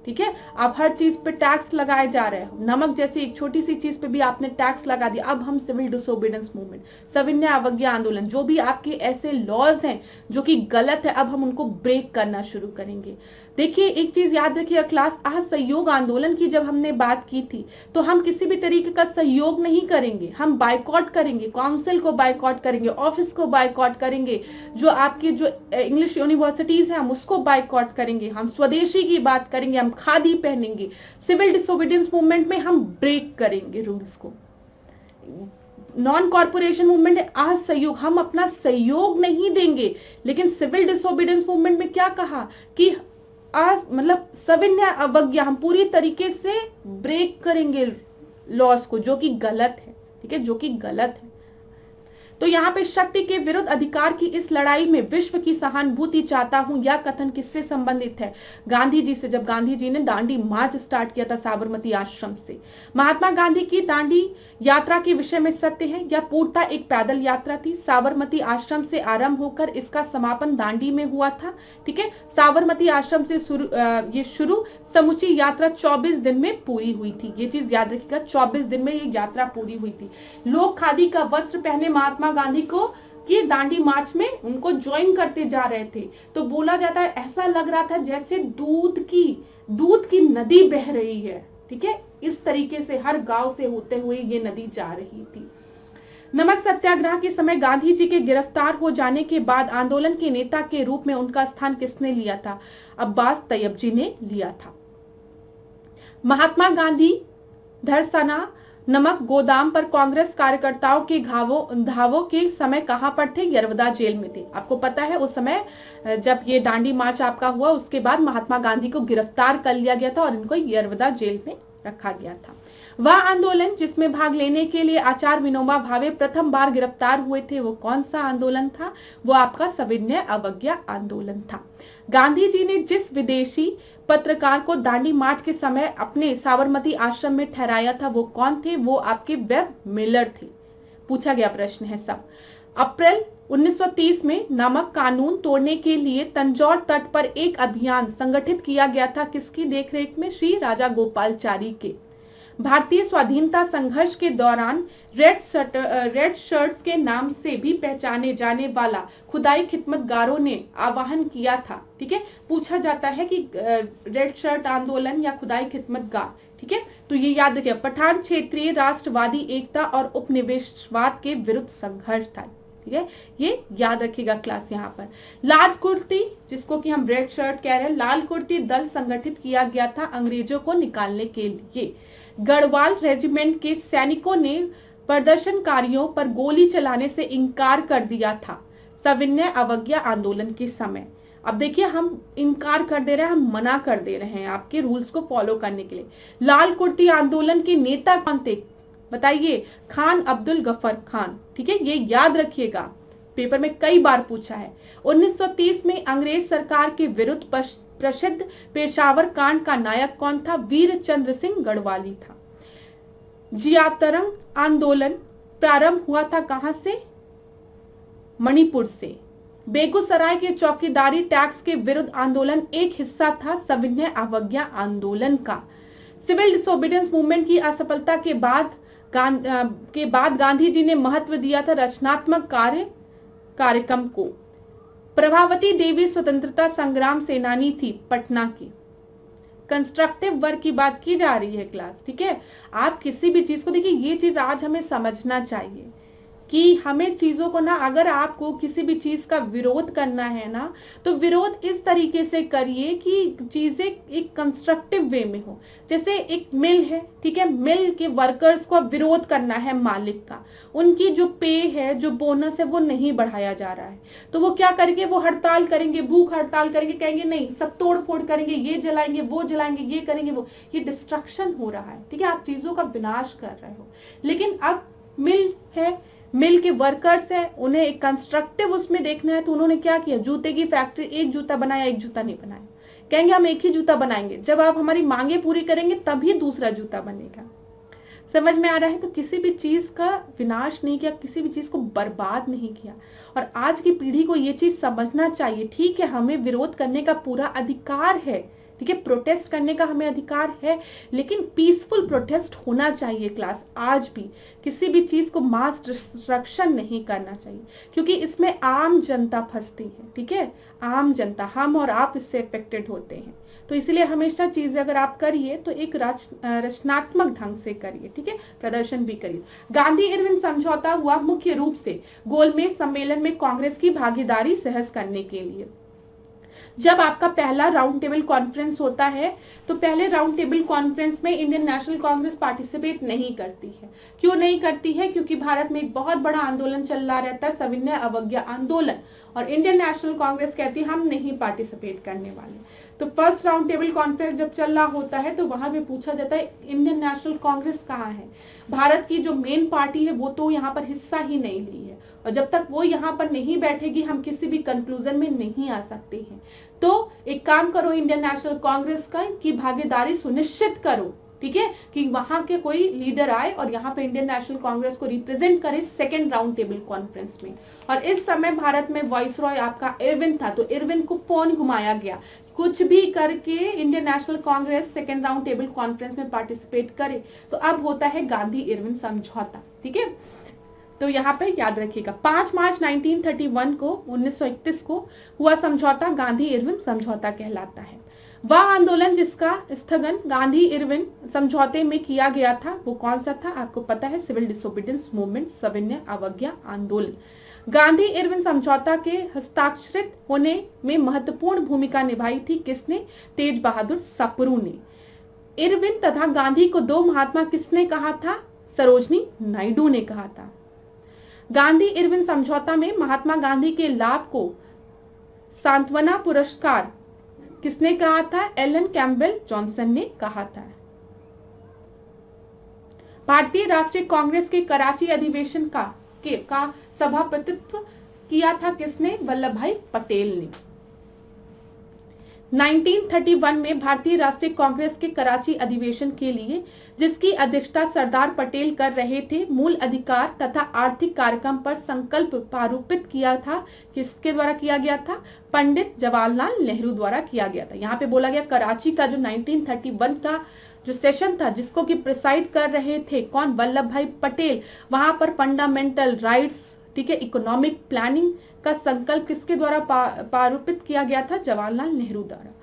ठीक है, आप हर चीज पे टैक्स लगाए जा रहे हो, नमक जैसी एक छोटी सी चीज पे भी आपने टैक्स लगा दिया। अब हम सिविल डिसोबीडियंस मूवमेंट, सविनय अवज्ञा आंदोलन, जो भी आपके ऐसे लॉज हैं जो कि गलत है, अब हम उनको ब्रेक करना शुरू करेंगे। देखिए एक चीज याद रखिए क्लास, असहयोग आंदोलन की जब हमने बात की थी तो हम किसी भी तरीके का सहयोग नहीं करेंगे, हम बाइकआउट करेंगे, काउंसिल को बाइकआउट करेंगे, ऑफिस को बाइकआउट करेंगे, जो आपकी जो इंग्लिश यूनिवर्सिटीज है हम उसको बाइकआउट करेंगे, हम स्वदेशी की बात करेंगे, हम खादी पहनेंगे। सिविल डिसोबीडियंस मूवमेंट में हम ब्रेक करेंगे रूल्स को। नॉन कॉर्पोरेशन मूवमेंट है असहयोग, हम अपना सहयोग नहीं देंगे। लेकिन सिविल डिसोबीडियंस मूवमेंट में क्या कहा कि मतलब सविनय अवज्ञा, हम पूरी तरीके से ब्रेक करेंगे लॉस को, जो कि गलत है, ठीक है, जो कि गलत है। तो यहाँ पे शक्ति के विरुद्ध अधिकार की इस लड़ाई में विश्व की सहानुभूति चाहता हूं, यह कथन किससे संबंधित है? गांधी जी से, जब गांधी जी ने दांडी मार्च स्टार्ट किया था साबरमती आश्रम से। महात्मा गांधी की दांडी यात्रा के विषय में सत्य है, यह पूर्णतः एक पैदल यात्रा थी। साबरमती आश्रम से आरंभ होकर इसका समापन दांडी में हुआ था, ठीक है। साबरमती आश्रम से ये शुरू, समुची यात्रा 24 दिन में पूरी हुई थी। ये चीज याद रखिएगा, 24 दिन में ये यात्रा पूरी हुई थी। लोग खादी का वस्त्र पहने महात्मा गांधी को कि दांडी मार्च में उनको ज्वाइन करते जा रहे थे। तो बोला जाता है ऐसा लग रहा था जैसे दूध की नदी बह रही है, ठीक है, इस तरीके से हर गांव से होते हुए ये नदी जा रही थी। नमक सत्याग्रह के समय गांधी जी के गिरफ्तार हो जाने के बाद आंदोलन के नेता के रूप में उनका स्थान किसने लिया था? अब्बास तैयब जी ने लिया था। महात्मा गांधी धरसना नमक गोदाम पर कांग्रेस कार्यकर्ताओं के धावों के समय कहां पर थे? यरवदा जेल में थे। आपको पता है उस समय जब ये दांडी मार्च आपका हुआ उसके बाद महात्मा गांधी को गिरफ्तार कर लिया गया था और इनको यरवदा जेल में रखा गया था। वह आंदोलन जिसमें भाग लेने के लिए आचार्य विनोबा भावे प्रथम बार गिरफ्तार हुए थे वो कौन सा आंदोलन था? वो आपका सविनय अवज्ञा आंदोलन था। गांधी जी ने जिस विदेशी पत्रकार को दांडी मार्च के समय अपने साबरमती आश्रम में ठहराया था वो कौन थे? वो आपके वेब मिलर थे। पूछा गया प्रश्न है सब। अप्रैल 1930 में नमक कानून तोड़ने के लिए तंजौर तट पर एक अभियान संगठित किया गया था। किसकी देखरेख में? श्री राजा गोपालचारी के। भारतीय स्वाधीनता संघर्ष के दौरान रेड शर्ट्स के नाम से भी पहचाने जाने वाला खुदाई खिदमतगारों ने आह्वान किया था। ठीक है, पूछा जाता है कि रेड शर्ट आंदोलन या खुदाई खिदमतगार, ठीक है, तो ये याद रखिए। पठान क्षेत्रीय राष्ट्रवादी एकता और उपनिवेशवाद के विरुद्ध संघर्ष था। ठीक है, ये याद रखिएगा क्लास। यहाँ पर लाल कुर्ती, जिसको कि हम रेड शर्ट कह रहे हैं, लाल कुर्ती दल संगठित किया गया था अंग्रेजों को निकालने के लिए। गढ़वाल रेजिमेंट के सैनिकों ने प्रदर्शनकारियों पर गोली चलाने से इनकार कर दिया था सविनय अवज्ञा आंदोलन के समय। अब देखिए, हम इनकार कर दे रहे हैं, हम मना कर दे रहे हैं आपके रूल्स को फॉलो करने के लिए। लाल कुर्ती आंदोलन के नेता कौन थे? बताइए। खान अब्दुल गफर खान। ठीक है, ये याद रखिएगा, पेपर में कई बार पूछा है। 1930 में अंग्रेज सरकार के विरुद्ध प्रसिद्ध पेशावर कांड का नायक कौन था? वीर चंद्र सिंह गढ़वाली था। जियातरंग आंदोलन प्रारंभ हुआ था कहां से? मणिपुर से। बेगूसराय के चौकीदारी टैक्स के विरुद्ध आंदोलन एक हिस्सा था सविनय अवज्ञा आंदोलन का। सिविल डिसोबीडियंस मूवमेंट की असफलता के बाद गांधी जी ने महत्व दिया था रचनात्मक कार्यक्रम को। प्रभावती देवी स्वतंत्रता संग्राम सेनानी थी, पटना की। कंस्ट्रक्टिव वर्क की बात की जा रही है क्लास। ठीक है, आप किसी भी चीज को देखिए, ये चीज आज हमें समझना चाहिए कि हमें चीजों को ना, अगर आपको किसी भी चीज का विरोध करना है ना, तो विरोध इस तरीके से करिए कि चीजें एक कंस्ट्रक्टिव वे में हो। जैसे एक मिल है, ठीक है, मिल के वर्कर्स को विरोध करना है मालिक का, उनकी जो पे है, जो बोनस है, वो नहीं बढ़ाया जा रहा है, तो वो क्या करेंगे? वो हड़ताल करेंगे, भूख हड़ताल करेंगे, कहेंगे नहीं, सब तोड़ फोड़ करेंगे, ये जलाएंगे, वो जलाएंगे, ये करेंगे, वो। ये डिस्ट्रक्शन हो रहा है। ठीक है, आप चीजों का विनाश कर रहे हो। लेकिन अब मिल है, मिल के वर्कर्स हैं, उन्हें एक कंस्ट्रक्टिव उसमें देखना है, तो उन्होंने क्या किया? जूते की फैक्ट्री, एक जूता बनाया, एक जूता नहीं बनाया। कहेंगे हम एक ही जूता बनाएंगे, जब आप हमारी मांगे पूरी करेंगे तभी दूसरा जूता बनेगा। समझ में आ रहा है? तो किसी भी चीज का विनाश नहीं किया, किसी भी चीज को बर्बाद नहीं किया। और आज की पीढ़ी को ये चीज समझना चाहिए। ठीक है, हमें विरोध करने का पूरा अधिकार है, ठीक है, प्रोटेस्ट करने का हमें अधिकार है, लेकिन पीसफुल प्रोटेस्ट होना चाहिए क्लास। आज भी किसी भी चीज को मास डिस्ट्रक्शन नहीं करना चाहिए, क्योंकि इसमें आम जनता फंसती है। ठीक है, आम जनता, हम और आप इससे इफेक्टेड होते हैं। तो इसलिए हमेशा चीजें अगर आप करिए तो एक रचनात्मक ढंग से करिए। ठीक है, प्रदर्शन भी करिए। गांधी इरविन समझौता हुआ मुख्य रूप से गोलमेज सम्मेलन में कांग्रेस की भागीदारी सहज करने के लिए। जब आपका पहला राउंड टेबल कॉन्फ्रेंस होता है, तो पहले राउंड टेबल कॉन्फ्रेंस में इंडियन नेशनल कांग्रेस पार्टिसिपेट नहीं करती है। क्यों नहीं करती है? क्योंकि भारत में एक बहुत बड़ा आंदोलन चल रहा रहता है, सविनय अवज्ञा आंदोलन, और इंडियन नेशनल कांग्रेस कहती है हम नहीं पार्टिसिपेट करने वाले। तो फर्स्ट राउंड टेबल कॉन्फ्रेंस जब चल रहा होता है तो वहां पे पूछा जाता है इंडियन नेशनल कांग्रेस कहाँ है? भारत की जो मेन पार्टी है वो तो यहाँ पर हिस्सा ही नहीं ली है, और जब तक वो यहाँ पर नहीं बैठेगी हम किसी भी कंक्लूजन में नहीं आ सकते हैं। तो एक काम करो इंडियन नेशनल कांग्रेस का, की भागीदारी सुनिश्चित करो, ठीक है, कि वहां के कोई लीडर आए और यहाँ पे इंडियन नेशनल कांग्रेस को रिप्रेजेंट करे सेकेंड राउंड टेबल कॉन्फ्रेंस में। और इस समय भारत में वाइसरॉय आपका इरविन था, तो इरविन को फोन घुमाया गया, कुछ भी करके Indian national Congress second round table conference में पार्टिसिपेट करे। तो अब होता है गांधी इरविन समझौता। ठीक है, तो यहाँ पे याद रखिएगा 5 मार्च 1931 को 1931 को हुआ समझौता गांधी इरविन समझौता कहलाता है। वह आंदोलन जिसका स्थगन गांधी इरविन समझौते में किया गया था वो कौन सा था? आपको पता है, सिविल डिसोबीडियंस मूवमेंट, सविनय अवज्ञा आंदोलन। गांधी इरविन समझौता के हस्ताक्षरित होने में महत्वपूर्ण भूमिका निभाई थी किसने? तेज बहादुर सप्रू ने। इरविन तथा गांधी को दो महात्मा किसने कहा था? सरोजनी नायडू ने कहा था। गांधी इरविन समझौता में महात्मा गांधी के लाभ को सांत्वना पुरस्कार किसने कहा था? एलन कैम्पबेल जॉनसन ने कहा था। भारतीय राष्ट्रीय कांग्रेस के कराची अधिवेशन का सभापतित्व किया था किसने? वल्लभ भाई पटेल ने। 1931 में भारतीय राष्ट्रीय कांग्रेस के कराची अधिवेशन के लिए जिसकी अध्यक्षता सरदार पटेल कर रहे थे, मूल अधिकार तथा आर्थिक कार्यक्रम पर संकल्प पारूपित किया था किसके द्वारा किया गया था? पंडित जवाहरलाल नेहरू द्वारा किया गया था। यहाँ पे बोला गया कराची का जो 1931 का जो सेशन था जिसको कि प्रिसाइड कर रहे थे कौन? वल्लभ भाई पटेल। वहां पर फंडामेंटल राइट्स, ठीक है, इकोनॉमिक प्लानिंग का संकल्प किसके द्वारा पारूपित किया गया था? जवाहरलाल नेहरू द्वारा।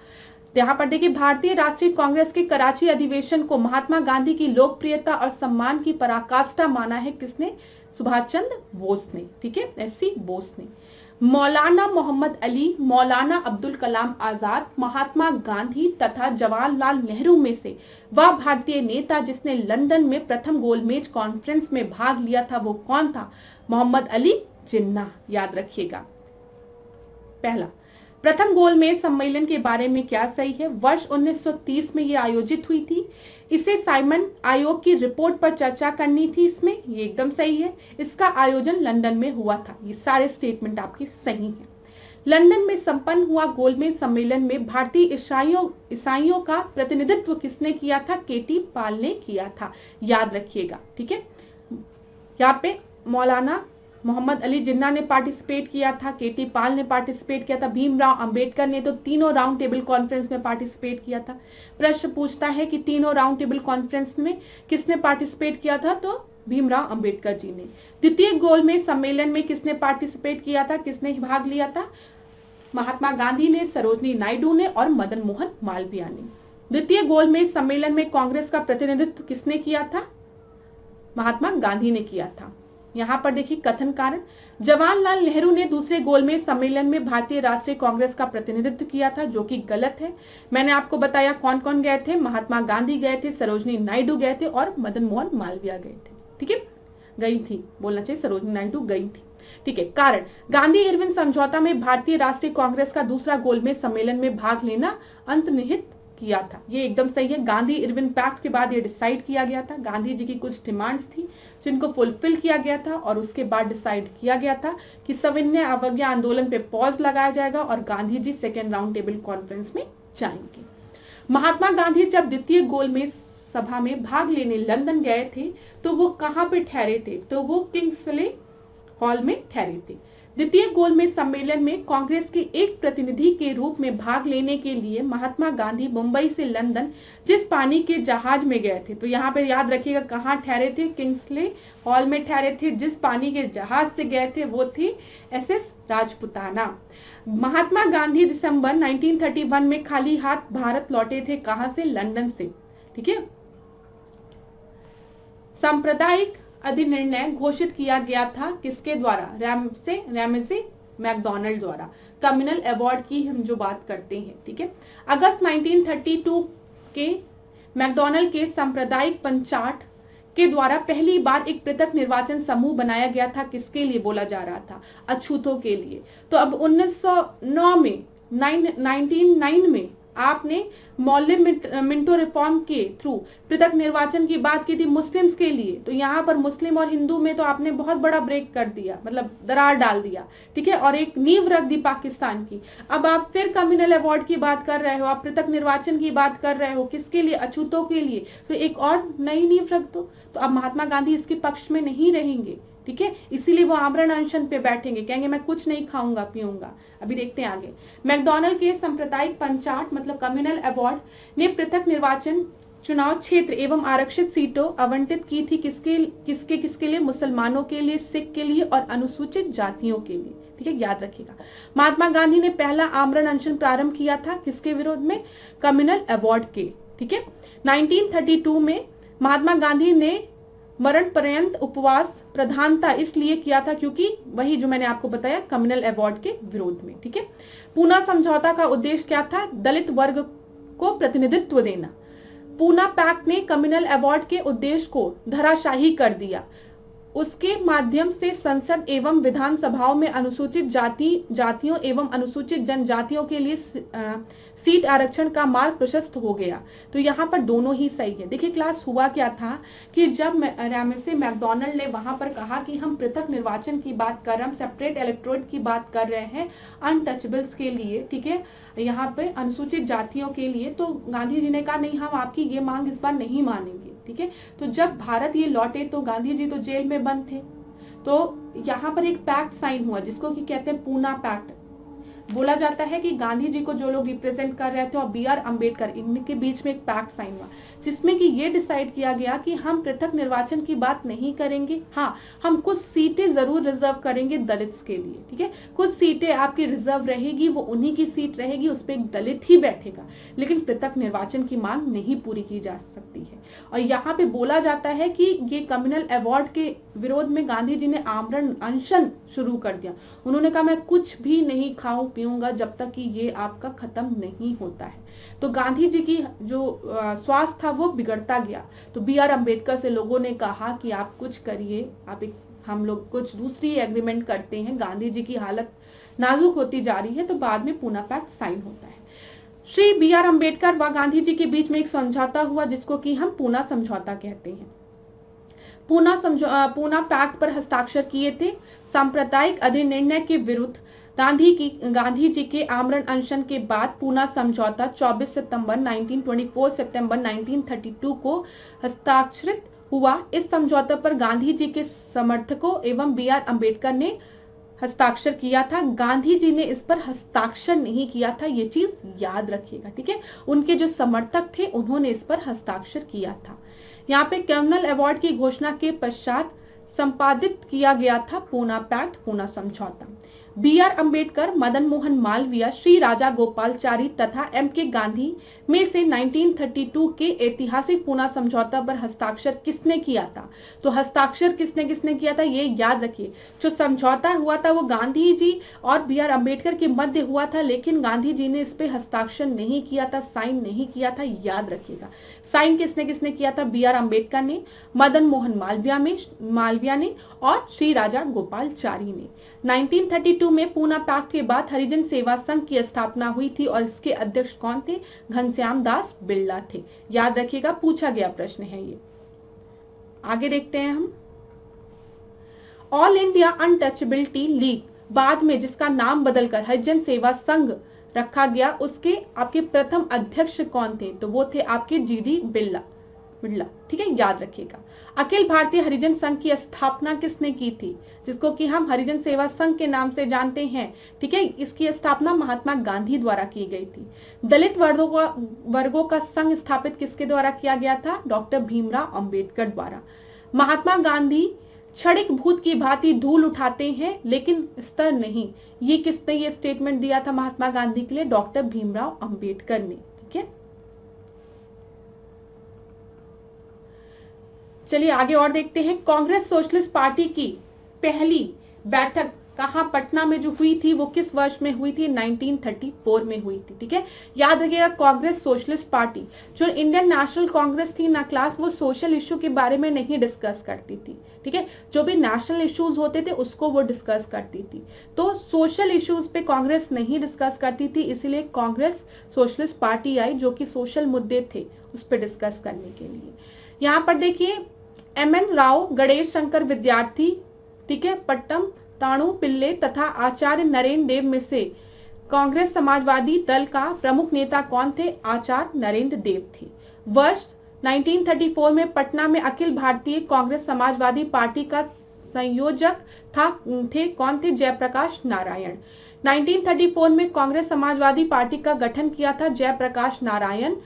यहाँ पर देखिए, भारतीय राष्ट्रीय कांग्रेस के कराची अधिवेशन को महात्मा गांधी की लोकप्रियता और सम्मान की पराकाष्ठा माना है किसने? सुभाष चंद्र बोस ने, ठीक है, एससी बोस ने। मौलाना मोहम्मद अली, मौलाना अब्दुल कलाम आजाद, महात्मा गांधी तथा जवाहरलाल नेहरू में से वह भारतीय नेता जिसने लंदन में प्रथम गोलमेज कॉन्फ्रेंस में भाग लिया था वो कौन था? मोहम्मद अली जिन्ना। याद रखिएगा। पहला, प्रथम गोलमेज सम्मेलन के बारे में क्या सही है? वर्ष 1930 में यह आयोजित हुई थी। इसे साइमन आयोग की रिपोर्ट पर चर्चा करनी थी, इसमें ये एकदम सही है। इसका आयोजन लंदन में हुआ था। ये सारे स्टेटमेंट आपकी सही हैं। लंदन में संपन्न हुआ गोलमेज सम्मेलन में भारतीय ईसाइयों का प्रतिनिधित्व किसने किया था? केटी पाल ने किया था। याद रखिएगा, ठीक है। यहाँ पे मौलाना मोहम्मद अली जिन्ना ने पार्टिसिपेट किया था, केटी पाल ने पार्टिसिपेट किया था, भीमराव अंबेडकर ने तो तीनों राउंड टेबल कॉन्फ्रेंस में पार्टिसिपेट किया था। प्रश्न पूछता है कि तीनों राउंड टेबल कॉन्फ्रेंस में किसने पार्टिसिपेट किया था? तो भीमराव अंबेडकर जी ने। द्वितीय गोलमेज सम्मेलन में किसने पार्टिसिपेट किया था? किसने भाग लिया था? महात्मा गांधी ने, सरोजनी नायडू ने और मदन मोहन मालवीय ने। द्वितीय गोलमेज सम्मेलन में कांग्रेस का प्रतिनिधित्व किसने किया था? महात्मा गांधी ने किया था। यहाँ पर देखिए कथन कारण, जवाहरलाल नेहरू ने दूसरे गोलमेज सम्मेलन में भारतीय राष्ट्रीय कांग्रेस का प्रतिनिधित्व किया था, जो कि गलत है। मैंने आपको बताया कौन कौन गए थे। महात्मा गांधी गए थे, सरोजनी नायडू गए थे और मदन मोहन मालवीय गए थे, ठीक है। गई थी बोलना चाहिए, सरोजनी नायडू गई थी, ठीक है। कारण, गांधी इरविन समझौता में भारतीय राष्ट्रीय कांग्रेस का दूसरा गोलमेज सम्मेलन में भाग लेना अंतर्निहित किया था। ये एकदम सही है। गांधी इरविन पैक्ट के बाद ये डिसाइड किया गया था। गांधी जी की कुछ डिमांड्स थी जिनको फुलफिल किया गया था और उसके बाद डिसाइड किया गया था कि सविनय अवज्ञा आंदोलन पे पॉज लगाया जाएगा और Gandhi ji second round table conference में जाएंगे। महात्मा गांधी जब द्वितीय गोलमेज सभा में भाग लेने लंदन गए थे तो वो कहाँ पे ठहरे थे? तो वो किंग्सले हॉल में ठहरे थे। द्वितीय गोलमेज सम्मेलन में कांग्रेस के एक प्रतिनिधि के रूप में भाग लेने के लिए महात्मा गांधी मुंबई से लंदन जिस पानी के जहाज में गए थे, तो यहाँ पे याद रखिएगा कहाँ ठहरे थे? किंग्सले हॉल में ठहरे थे। जिस पानी के जहाज से गए थे वो थी SS राजपुताना। महात्मा गांधी दिसंबर 1931 में खाली हाथ भारत लौटे थे। कहां से? लंदन से, ठीक है। सांप्रदायिक अधिनिर्णय घोषित किया गया था किसके द्वारा? रैमसे मैकडॉनल्ड द्वारा। कम्युनल अवार्ड की हम जो बात करते हैं, ठीक है। अगस्त 1932 के मैकडॉनल्ड के सांप्रदायिक पंचायत के द्वारा पहली बार एक पृथक निर्वाचन समूह बनाया गया था। किसके लिए बोला जा रहा था? अछूतों के लिए। तो अब 1909 में आपने मौलिक मिंटो रिफॉर्म के थ्रू पृथक निर्वाचन की बात की थी मुस्लिम्स के लिए। तो यहाँ पर मुस्लिम और हिंदू में तो आपने बहुत बड़ा ब्रेक कर दिया, मतलब दरार डाल दिया, ठीक है, और एक नींव रख दी पाकिस्तान की। अब आप फिर कम्युनल अवार्ड की बात कर रहे हो, आप पृथक निर्वाचन की बात कर रहे हो, किसके लिए? अछूतों के लिए। तो एक और नई नींव रख दो। तो अब महात्मा गांधी इसके पक्ष में नहीं रहेंगे, ठीक है, इसीलिए वो आमरण अनशन पे बैठेंगे, कहेंगे मैं कुछ नहीं खाऊंगा पीऊंगा। अभी देखते हैं आगे। मैकडॉनल्ड के सांप्रदायिक पंचायत मतलब कम्युनल अवार्ड ने पृथक निर्वाचन चुनाव क्षेत्र एवं आरक्षित सीटों आवंटित की थी किसके लिए? मुसलमानों के लिए, सिख के लिए और अनुसूचित जातियों के लिए, ठीक है, याद रखिएगा। महात्मा गांधी ने पहला आमरण अनशन प्रारंभ किया था किसके विरोध में? कम्युनल अवार्ड के। ठीक है, 1932 में महात्मा गांधी ने मरण पर्यंत उपवास प्रधानता इसलिए किया था क्योंकि वही जो मैंने आपको बताया, कम्युनल अवार्ड के विरोध में। ठीक है, पूना समझौता का उद्देश्य क्या था? दलित वर्ग को प्रतिनिधित्व देना। पूना पैक्ट ने कम्युनल अवार्ड के उद्देश्य को धराशायी कर दिया। उसके माध्यम से संसद एवं विधानसभाओं में अनुसूचित जातियों एवं अनुसूचित जनजातियों के लिए सीट आरक्षण का मार्ग प्रशस्त हो गया। तो यहाँ पर दोनों ही सही है। देखिए क्लास, हुआ क्या था कि जब रैमसे मैकडोनल्ड ने वहां पर कहा कि हम पृथक निर्वाचन की बात कर रहे हैं, हम सेपरेट इलेक्टोरेट की बात कर रहे हैं अनटचेबल्स के लिए, ठीक है, यहाँ पे अनुसूचित जातियों के लिए, तो गांधी जी ने कहा नहीं, हम आपकी ये मांग इस बार नहीं मानेंगे। ठीक है, तो जब भारत ये लौटे तो गांधी जी तो जेल में बंद थे, तो यहाँ पर एक पैक्ट साइन हुआ जिसको कि कहते हैं पूना पैक्ट। बोला जाता है कि गांधी जी को जो लोग रिप्रेजेंट कर रहे थे और बी आर अम्बेडकर, इनके बीच में एक पैक्ट साइन हुआ जिसमें कि ये डिसाइड किया गया कि हम पृथक निर्वाचन की बात नहीं करेंगे, हाँ हम कुछ सीटें जरूर रिजर्व करेंगे दलित्स के लिए। ठीक है, कुछ सीटें आपकी रिजर्व रहेगी, वो उन्हीं की सीट रहेगी, उस पर एक दलित ही बैठेगा, लेकिन पृथक निर्वाचन की मांग नहीं पूरी की जा सकती है। और यहाँ पे बोला जाता है कि ये कम्युनल अवार्ड के विरोध में गांधी जी ने आमरण अनशन शुरू कर दिया। उन्होंने कहा मैं कुछ भी नहीं खाऊं पीऊंगा जब तक कि ये आपका खत्म नहीं होता है। तो गांधी जी की जो स्वास्थ्य था वो बिगड़ता गया। तो बी आर अम्बेडकर से लोगों ने कहा कि आप कुछ करिए, हम लोग कुछ दूसरी एग्रीमेंट करते हैं। गांधी जी की हालत नाजुक होती जा रही है, तो बाद में पूना पैक्ट साइन होता है। श्री बी आर अम्बेडकर व गांधी जी के बीच में एक समझौता हुआ जिसको कि हम पूना समझौता कहते हैं। पूना पैक्ट पर हस्ताक्षर किए थे सांप्रदायिक अधिनिर्णय के विरुद्ध। गांधी जी के आमरण अनशन के बाद पूना समझौता 24 सितंबर 1924 सितंबर 1932 को हस्ताक्षरित हुआ। इस समझौते पर गांधी जी के समर्थकों एवं बी आर अम्बेडकर ने हस्ताक्षर किया था। गांधी जी ने इस पर हस्ताक्षर नहीं किया था, ये चीज याद रखिएगा। ठीक है, उनके जो समर्थक थे उन्होंने इस पर हस्ताक्षर किया था। यहाँ पे कम्युनल अवार्ड की घोषणा के पश्चात संपादित किया गया था पूना पैक्ट, पूना समझौता। बी आर अम्बेडकर, मदन मोहन मालवीय, श्री राजा गोपालचारी तथा एम के गांधी में से 1932 के ऐतिहासिक पूना समझौता पर हस्ताक्षर किसने किया था? तो हस्ताक्षर किसने किसने किया था ये याद रखिए। जो समझौता हुआ था वो गांधी जी और बी आर अम्बेडकर के मध्य हुआ था, लेकिन गांधी जी ने इस पे हस्ताक्षर नहीं किया था, साइन नहीं किया था, याद रखिएगा। साइन किसने किसने किया था? बी आर अम्बेडकर ने, मदन मोहन मालवीय ने और श्री राजा गोपालचारी ने। 1932 में पूना पैक्ट के बाद हरिजन सेवा संघ की स्थापना हुई थी और इसके अध्यक्ष कौन थे? घनश्याम दास बिरला थे। याद रखिएगा, पूछा गया प्रश्न है ये। आगे देखते हैं हम। ऑल इंडिया अनटचेबिलिटी लीग, बाद में जिसका नाम बदलकर हरिजन सेवा संघ रखा गया, उसके आपके प्रथम अध्यक्ष कौन थे? तो वो थे आपके जीडी बिरला। ठीक है, याद रखिएगा। अखिल भारतीय हरिजन संघ की स्थापना किसने की थी? जिसको कि हम हरिजन सेवा संघ के नाम से जानते हैं। ठीक है, इसकी स्थापना महात्मा गांधी द्वारा की गई थी। दलित वर्गों का संघ स्थापित किसके द्वारा किया गया था? डॉक्टर भीमराव अंबेडकर द्वारा। महात्मा गांधी क्षणिक भूत की भांति धूल उठाते हैं लेकिन स्तर नहीं, ये किसने ये स्टेटमेंट दिया था महात्मा गांधी के लिए? डॉक्टर भीमराव अंबेडकर ने। ठीक है, चलिए आगे और देखते हैं। कांग्रेस सोशलिस्ट पार्टी की पहली बैठक कहां, पटना में जो हुई थी वो किस वर्ष में हुई थी? 1934 में हुई थी। ठीक है, याद रखिएगा। कांग्रेस सोशलिस्ट पार्टी, जो इंडियन नेशनल कांग्रेस थी ना क्लास, वो सोशल इश्यू के बारे में नहीं डिस्कस करती थी। ठीक है, जो भी नेशनल इश्यूज होते थे उसको वो डिस्कस करती थी। तो सोशल इश्यूज पे कांग्रेस नहीं डिस्कस करती थी, इसीलिए कांग्रेस सोशलिस्ट पार्टी आई जो कि सोशल मुद्दे थे उस पर डिस्कस करने के लिए। यहाँ पर देखिए, एम.एन. राव, गणेश शंकर विद्यार्थी, ठीक है, पट्टम ताणु पिल्ले तथा आचार्य नरेंद्र देव में से कांग्रेस समाजवादी दल का प्रमुख नेता कौन थे? आचार्य नरेंद्र देव थे। वर्ष 1934 में पटना में अखिल भारतीय कांग्रेस समाजवादी पार्टी का संयोजक थे कौन थे? जयप्रकाश नारायण। 1934 में कांग्रेस समाजवादी पार्टी का गठन किया था जयप्रकाश नारायण।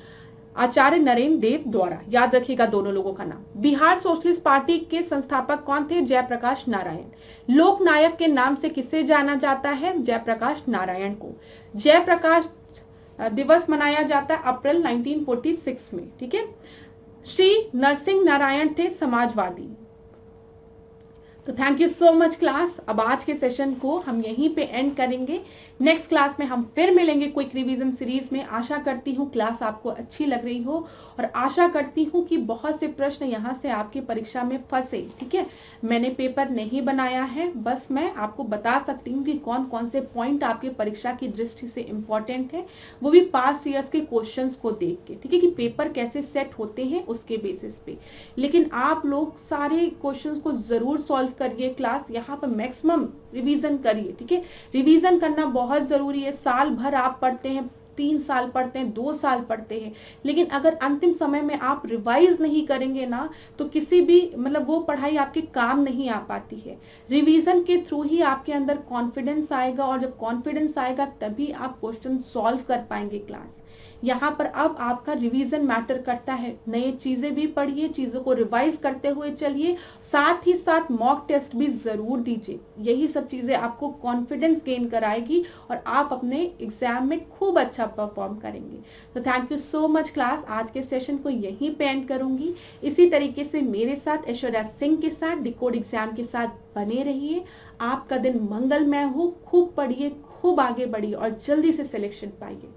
आचार्य नरेंद्र देव द्वारा। याद रखिएगा दोनों लोगों का नाम। बिहार सोशलिस्ट पार्टी के संस्थापक कौन थे? जयप्रकाश नारायण। लोकनायक के नाम से किसे जाना जाता है? जयप्रकाश नारायण को। जयप्रकाश दिवस मनाया जाता है अप्रैल 1946 में। ठीक है। श्री नरसिंह नारायण थे समाजवादी। तो thank you so much class. अब आज के सेशन को हम यहीं पे एंड करेंगे। नेक्स्ट क्लास में हम फिर मिलेंगे क्विक रिवीजन सीरीज में। आशा करती हूँ क्लास आपको अच्छी लग रही हो और आशा करती हूँ कि बहुत से प्रश्न यहाँ से आपकी परीक्षा में फंसे। ठीक है। मैंने पेपर नहीं बनाया है, बस मैं आपको बता सकती हूँ कि कौन कौन से पॉइंट आपकी परीक्षा की दृष्टि से इंपॉर्टेंट है, वो भी पास्ट ईयर्स के क्वेश्चंस को देख के। ठीक है, कि पेपर कैसे सेट होते हैं उसके बेसिस पे। लेकिन आप लोग सारे क्वेश्चंस को जरूर सॉल्व करिए। क्लास यहाँ पर मैक्सिमम रिवीजन करिए। ठीक है, रिवीजन करना बहुत जरूरी है। साल भर आप पढ़ते हैं, 3 साल पढ़ते हैं, 2 साल पढ़ते हैं, लेकिन अगर अंतिम समय में आप रिवाइज नहीं करेंगे ना, तो किसी भी मतलब वो पढ़ाई आपके काम नहीं आ पाती है। रिवीजन के थ्रू ही आपके अंदर कॉन्फिडेंस आएगा, और जब कॉन्फिडेंस आएगा तभी आप क्वेश्चन सॉल्व कर पाएंगे। क्लास यहाँ पर अब आपका रिवीजन मैटर करता है। नई चीजें भी पढ़िए, चीजों को रिवाइज करते हुए चलिए, साथ ही साथ मॉक टेस्ट भी जरूर दीजिए। यही सब चीजें आपको कॉन्फिडेंस गेन कराएगी और आप अपने एग्जाम में खूब अच्छा परफॉर्म करेंगे। तो thank you so much class. आज के सेशन को यहीं पे एंड करूंगी। इसी तरीके से मेरे साथ ऐश्वर्या सिंह के साथ डिकोड एग्जाम के साथ बने रहिए। आपका दिन मंगलमय हो। खूब पढ़िए, खूब आगे बढ़िए और जल्दी से सिलेक्शन पाइए।